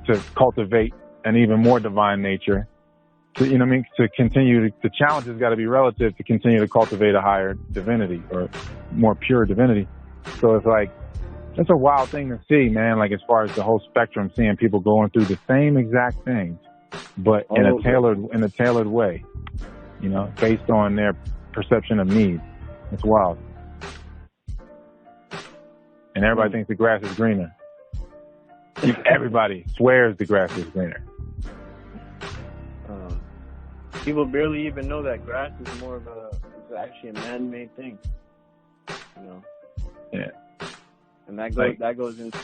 to cultivate an even more divine nature. To, you know what I mean? To continue, the challenge has got to be relative to continue to cultivate a higher divinity or more pure divinity. So it's like, it's a wild thing to see, man. Like as far as the whole spectrum, seeing people going through the same exact things, but in a tailored way, you know, based on their perception of need. It's wild. and everybody thinks the grass is greener. Everybody swears the grass is greener.
People barely even know that grass is more of it's actually a man-made thing. You know.
Yeah.
And that goes into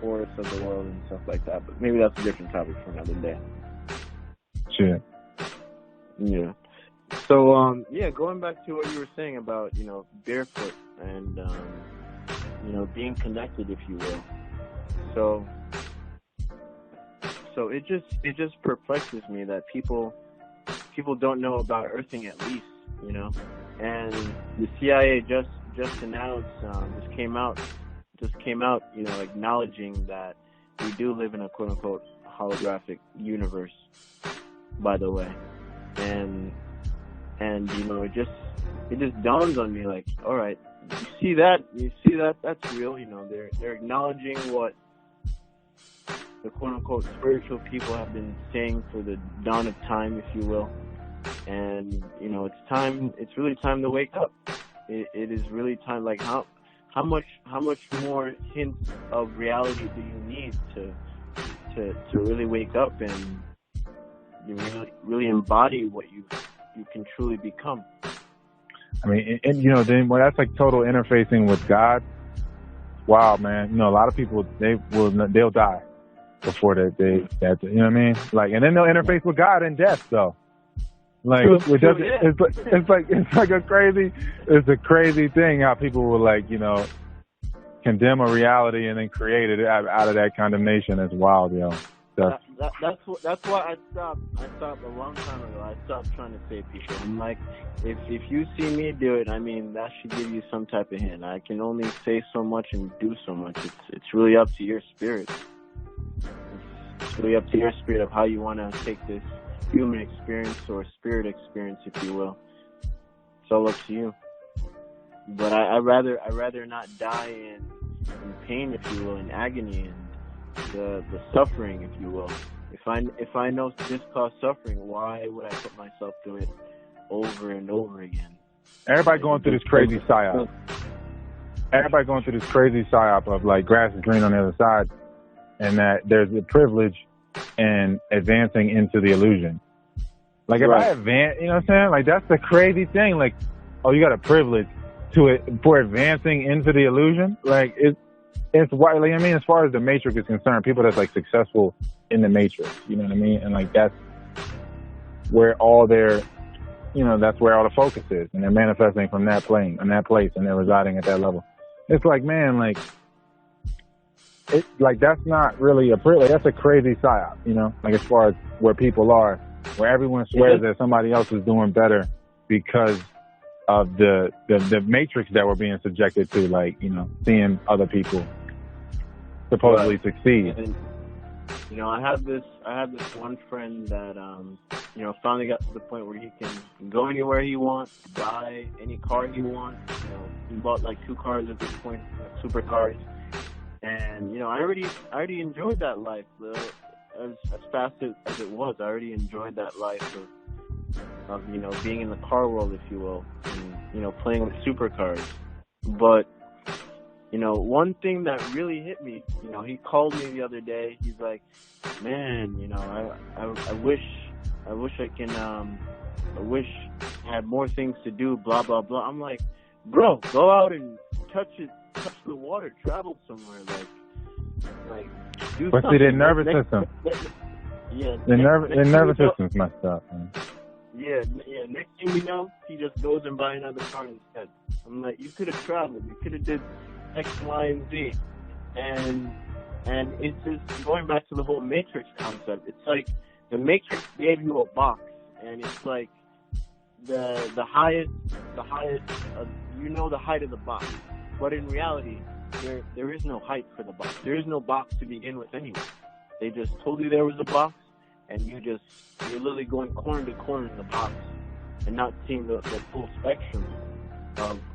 forests of the world and stuff like that. But maybe that's a different topic for another day.
Sure.
Yeah. So going back to what you were saying about, you know, barefoot and you know, being connected, if you will. So it just perplexes me that people don't know about earthing, at least, you know. And the CIA just announced, just came out, you know, acknowledging that we do live in a quote unquote holographic universe, by the way. And you know, it just dawns on me, like, all right, you see that that's real, you know. They're acknowledging what the quote unquote spiritual people have been saying for the dawn of time, if you will. And you know, it's really time to wake up. It is really time. Like, how much more hints of reality do you need to really wake up and you really embody what you can truly become?
I mean, and you know, then that's like total interfacing with God. Wow, man. You know, a lot of people they'll die before they you know what I mean? Like, and then they'll interface with God in death, though. Like, it's like a crazy thing how people will, like, you know, condemn a reality and then create it out of that condemnation. It's wild, yo.
That's why I stopped a long time ago. I stopped trying to save people. I'm like, if you see me do it, I mean, that should give you some type of hint. I can only say so much and do so much. It's really up to your spirit. It's really up to your spirit of how you want to take this human experience or spirit experience, if you will. It's all up to you. But I'd rather not die in pain, if you will, in agony and the suffering, if you will. If I know this caused suffering, why would I put myself through it over and over again?
Everybody going through this crazy psyop. Of like grass is green on the other side, and that there's a privilege in advancing into the illusion. Like, if I advance, you know what I'm saying? Like, that's the crazy thing. Like, oh, you got a privilege for advancing into the illusion. Like, it's why, like, I mean, as far as the Matrix is concerned, people that's like successful in the Matrix, you know what I mean? And like, that's where all their, you know, that's where all the focus is, and they're manifesting from that plane and that place, and they're residing at that level. It's like, man, like, it's like, that's not really a privilege. That's a crazy psyop, you know, like, as far as where people are, where everyone swears that somebody else is doing better because of the matrix that we're being subjected to, like, you know, seeing other people supposedly succeed.
And, you know, I have this one friend that, you know, finally got to the point where he can go anywhere he wants, buy any car he wants. You know, he bought like 2 cars at this point, supercars. And, you know, I already enjoyed that life, as fast as it was. I already enjoyed that life of, you know, being in the car world, if you will, and, you know, playing with supercars. But, you know, one thing that really hit me, you know, he called me the other day. He's like, man, you know, I wish I had more things to do, blah, blah, blah. I'm like, bro, go out and touch the water, travel somewhere, like do
but
something.
see, their nervous system.
Yeah.
Their nervous system's messed up, man.
Yeah. Next thing you know, he just goes and buys another car instead. I'm like, you could have traveled. You could have did X, Y, and Z. And it's just going back to the whole Matrix concept. It's like the Matrix gave you a box, and it's like the highest, you know, the height of the box. But in reality, there is no height for the box. There is no box to begin with anyway. They just told you there was a box, and you're literally going corner to corner in the box and not seeing the full spectrum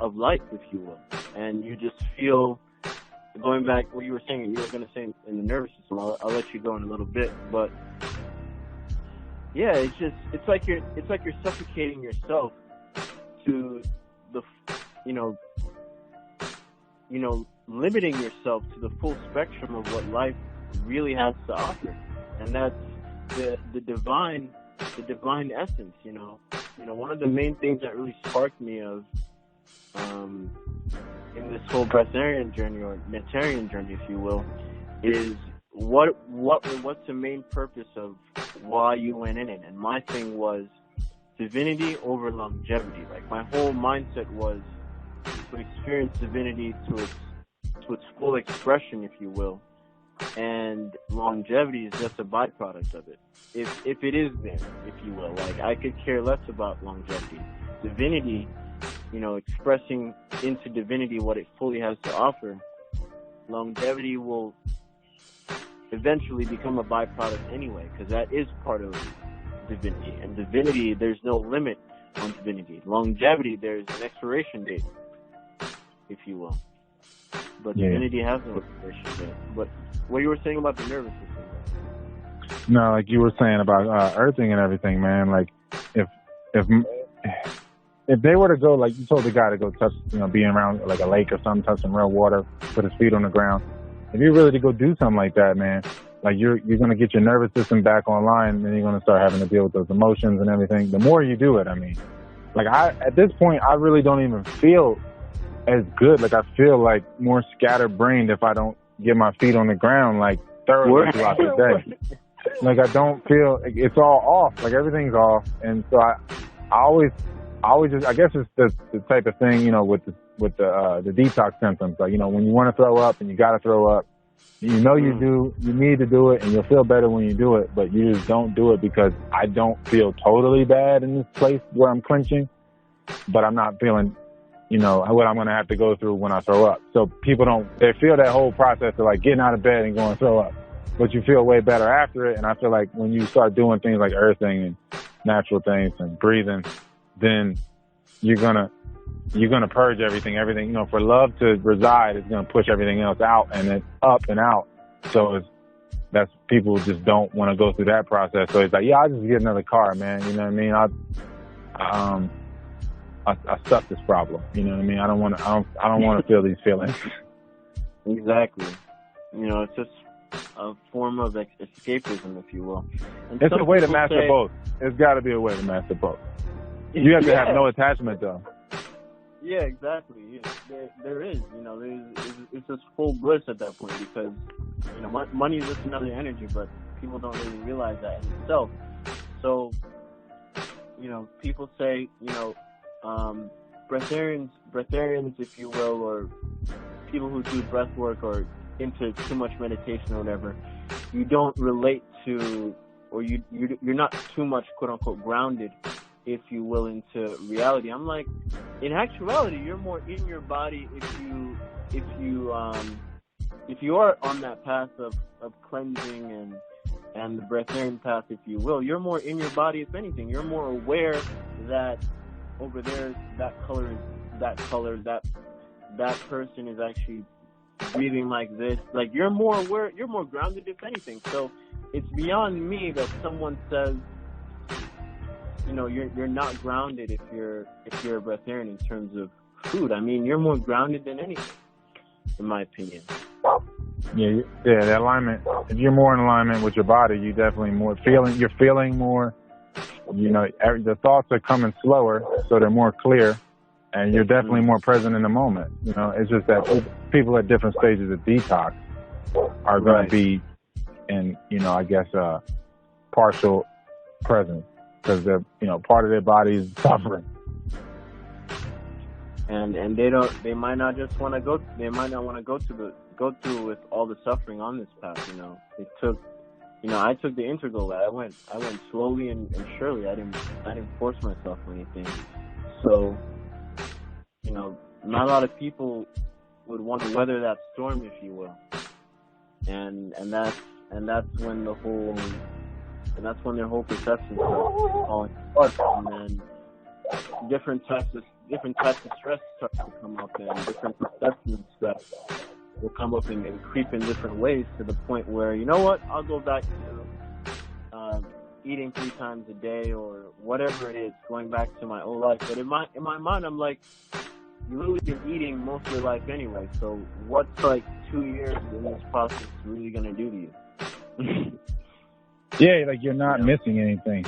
of life, if you will. And you just feel, going back what you were saying, you were going to say in the nervous system, I'll let you go in a little bit, but yeah, it's like you're suffocating yourself to the, you know, limiting yourself to the full spectrum of what life really has to offer, and that's the divine essence. One of the main things that really sparked me in this whole Breatharian journey, or Netarian journey, if you will, is what's the main purpose of why you went in it. And my thing was divinity over longevity. Like, my whole mindset was to experience divinity to its full expression, if you will, and longevity is just a byproduct of it. If it is there, if you will. Like, I could care less about longevity. Divinity, expressing into divinity what it fully has to offer, longevity will eventually become a byproduct anyway, because that is part of divinity. And divinity, there's no limit on divinity. Longevity, there's an expiration date, if you will. But divinity has no expiration date. But what you were saying about the nervous system?
No, like you were saying about earthing and everything, man. Like, if they were to go, like you told the guy to go touch, being around like a lake or something, touch some real water, put his feet on the ground. If you're really to go do something like that, man, like you're going to get your nervous system back online, and then you're going to start having to deal with those emotions and everything. The more you do it, I mean, like at this point, I really don't even feel as good. Like, I feel like more scatterbrained if I don't get my feet on the ground, like thoroughly throughout the day. Like, I don't feel, it's all off. Like, everything's off. And so I always just, I guess it's the type of thing, with the detox symptoms. Like, when you want to throw up and you got to throw up, you need to do it, and you'll feel better when you do it, but you just don't do it because I don't feel totally bad in this place where I'm clenching, but I'm not feeling, what I'm going to have to go through when I throw up. So people they feel that whole process of like getting out of bed and going to throw up, but you feel way better after it. And I feel like when you start doing things like earthing and natural things and breathing, then you're gonna purge everything, for love to reside, it's gonna push everything else out, and then up and out. So that's people just don't want to go through that process. So it's like, I'll just get another car, man. You know what I mean? I stuck this problem. You know what I mean? I don't want to feel these feelings.
Exactly. It's just a form of escapism, if you will. And
it's a way to master both. It's got to be a way to master both. You have to have no attachment, though.
Yeah, exactly. Yeah, there is. It's just full bliss at that point, because money is just another energy, but people don't really realize that in itself. So, people say, breatharians, if you will, or people who do breath work or into too much meditation or whatever, you don't relate to, or you're not too much, quote unquote, grounded, if you will, into reality. I'm like, in actuality, you're more in your body if you are on that path of cleansing and the breatharian path, if you will. You're more in your body, if anything. You're more aware that over there, that person is actually breathing like this. Like, you're more aware, you're more grounded, if anything. So it's beyond me that someone says, you're not grounded if you're a breatharian in terms of food. I mean, you're more grounded than anything, in my opinion.
Yeah, the alignment. If you're more in alignment with your body, you definitely you're feeling more. The thoughts are coming slower, so they're more clear, and you're definitely more present in the moment. It's just that people at different stages of detox are going to be in, I guess, partial presence, because they're, part of their body is suffering.
And they might not want to go through with all the suffering on this path. It took, I took the integral way. I went slowly and surely. I didn't force myself or anything. So, not a lot of people would want to weather that storm, if you will. And that's when their whole perception starts falling apart, and then different types of stress start to come up, and different perceptions of stress will come up and creep in different ways, to the point where, I'll go back to eating 3 times a day, or whatever it is, going back to my old life. But in my mind, I'm like, you literally been eating most of your life anyway. So what's like 2 years in this process really gonna do to you?
Yeah, like you're not missing anything.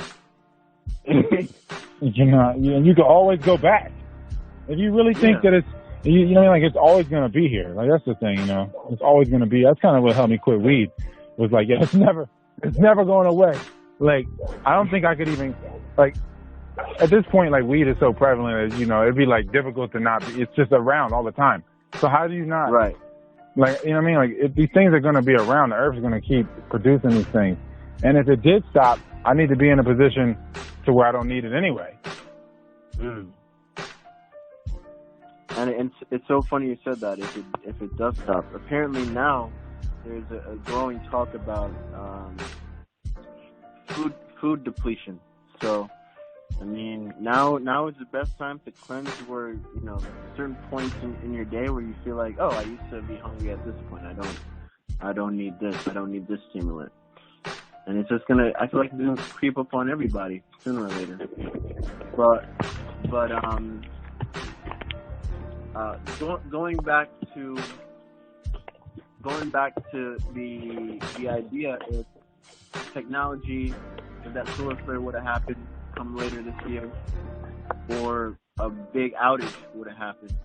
You're not. You can always go back if you really think that it's. You know, like it's always gonna be here. Like that's the thing. You know, it's always gonna be. That's kind of what helped me quit weed. Was like, yeah, it's never going away. Like I don't think I could even like. At this point, like weed is so prevalent, that, you know, it'd be like difficult to not be. It's just around all the time. So how do you not?
Right.
Like, you know what I mean? Like if these things are going to be around, the earth is going to keep producing these things. And if it did stop, I need to be in a position to where I don't need it anyway.
Mm. And it's so funny you said that. If it does stop, apparently now there's a growing talk about food depletion. So. I mean, now is the best time to cleanse where, you know, certain points in your day where you feel like, oh, I used to be hungry at this point. I don't need this. I don't need this stimulant. And it's just I feel like it's going to creep up on everybody sooner or later. But going back to the idea if technology, if that solar flare would have happened, come later this year, or a big outage would have happened,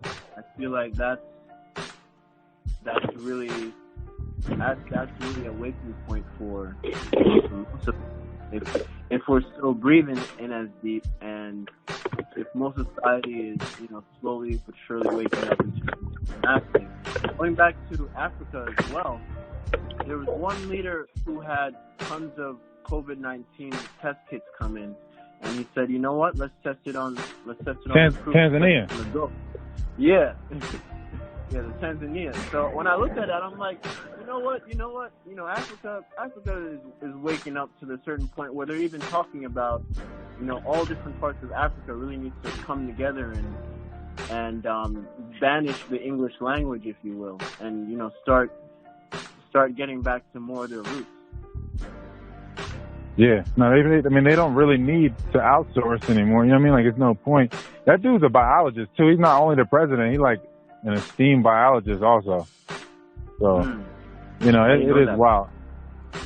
I feel like that's really a waking point for if we're still breathing in as deep, and if most society is, you know, slowly but surely waking up and acting. Going back to Africa as well, there was one leader who had tons of COVID-19 test kits come in, and he said, "You know what? Let's test it on
Tanzania."
Yeah, yeah, the Tanzania. So when I looked at that, I'm like, you know what? Africa is waking up to the certain point where they're even talking about, you know, all different parts of Africa really needs to come together and banish the English language, if you will, and, you know, start getting back to more of their roots.
Yeah, no, they don't really need to outsource anymore. You know what I mean? Like, it's no point. That dude's a biologist too. He's not only the president; he's like an esteemed biologist also. So, you know, it is wild.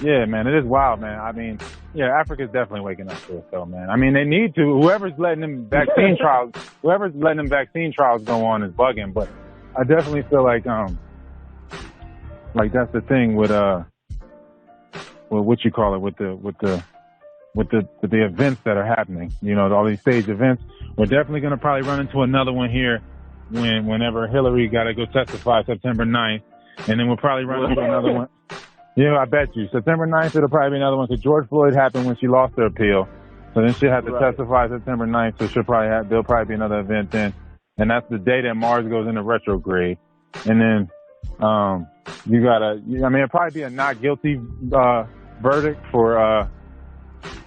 Yeah, man, it is wild, man. I mean, yeah, Africa's definitely waking up to it, though, man. I mean, they need to. Whoever's letting them vaccine trials go on is bugging. But I definitely feel like that's the thing with what you call it, with the events that are happening, you know, all these stage events. We're definitely going to probably run into another one here whenever Hillary got to go testify September 9th, and then we'll probably run into another one. Yeah, I bet you September 9th it'll probably be another one, because George Floyd happened when she lost her appeal, so then she'll have to testify September 9th. So there'll probably be another event then, and that's the day that Mars goes into retrograde, and then it'll probably be a not guilty verdict for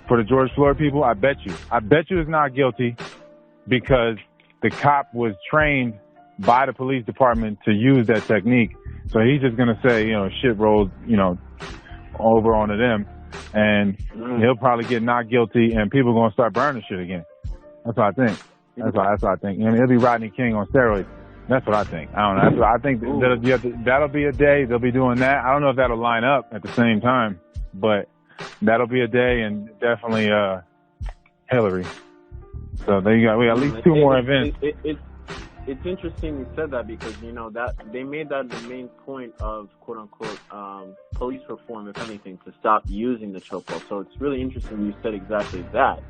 the George Floyd people. I bet you it's not guilty, because the cop was trained by the police department to use that technique. So he's just gonna say, you know, shit rolls, you know, over onto them, and he'll probably get not guilty, and people are gonna start burning shit again. That's what I think. That's what I think. I mean, it'll be Rodney King on steroids. That's what I think. I don't know. That's what I think. That'll be a day. They'll be doing that. I don't know if that'll line up at the same time, but that'll be a day, and definitely Hillary. So there you go. We got at least two more events.
It's interesting you said that, because, you know, that they made that the main point of quote unquote police reform, if anything, to stop using the chokehold. So it's really interesting you said exactly that,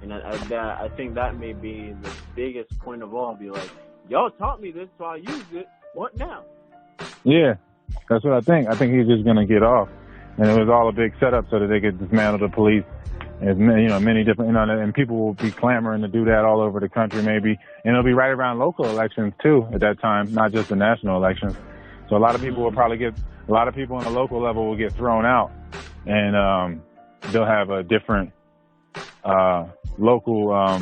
and I think that may be the biggest point of all. Be like, y'all taught me this, so I used it. What now? Yeah,
that's what I think. I think he's just gonna get off, and it was all a big setup so that they could dismantle the police. As many different, you know, and people will be clamoring to do that all over the country, maybe, and it'll be right around local elections too at that time, not just the national elections. So a lot of people in the local level will get thrown out, and they'll have a different local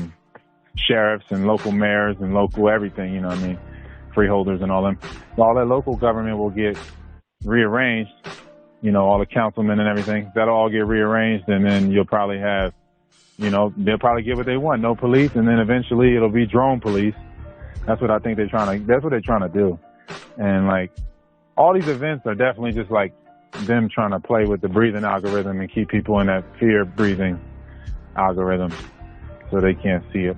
sheriffs and local mayors and local everything, you know what I mean, freeholders and all them. All that local government will get rearranged. You know, all the councilmen and everything, that'll all get rearranged, and then you'll probably have, you know, they'll probably get what they want, no police, and then eventually it'll be drone police, That's what I think that's what they're trying to do. And like, all these events are definitely just like them trying to play with the breathing algorithm and keep people in that fear breathing algorithm so they can't see it.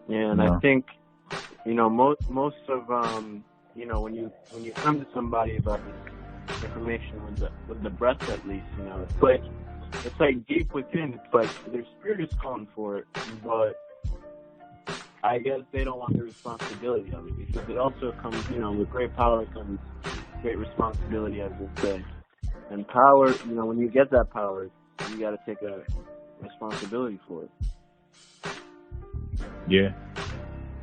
Yeah, and I think, most of, when you come to somebody about this information with the breath, at least, it's like deep within. It's like their spirit is calling for it, but I guess they don't want the responsibility of it, because it also comes, with great power comes great responsibility, as they say. And power, when you get that power, you got to take a responsibility for it.
Yeah,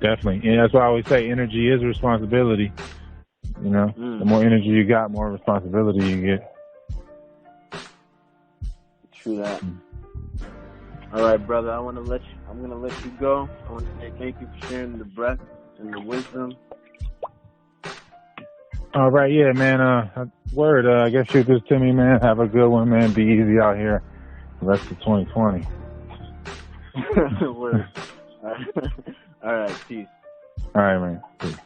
definitely. And that's why I always say energy is responsibility. The more energy you got, more responsibility you get.
True that. All right, brother. I'm gonna let you go. I want to say thank you for sharing the breath and the wisdom.
All right, yeah, man. Word. I guess shoot this to me, man. Have a good one, man. Be easy out here. The rest of 2020.
Word. All right. Peace.
All right, man. Peace.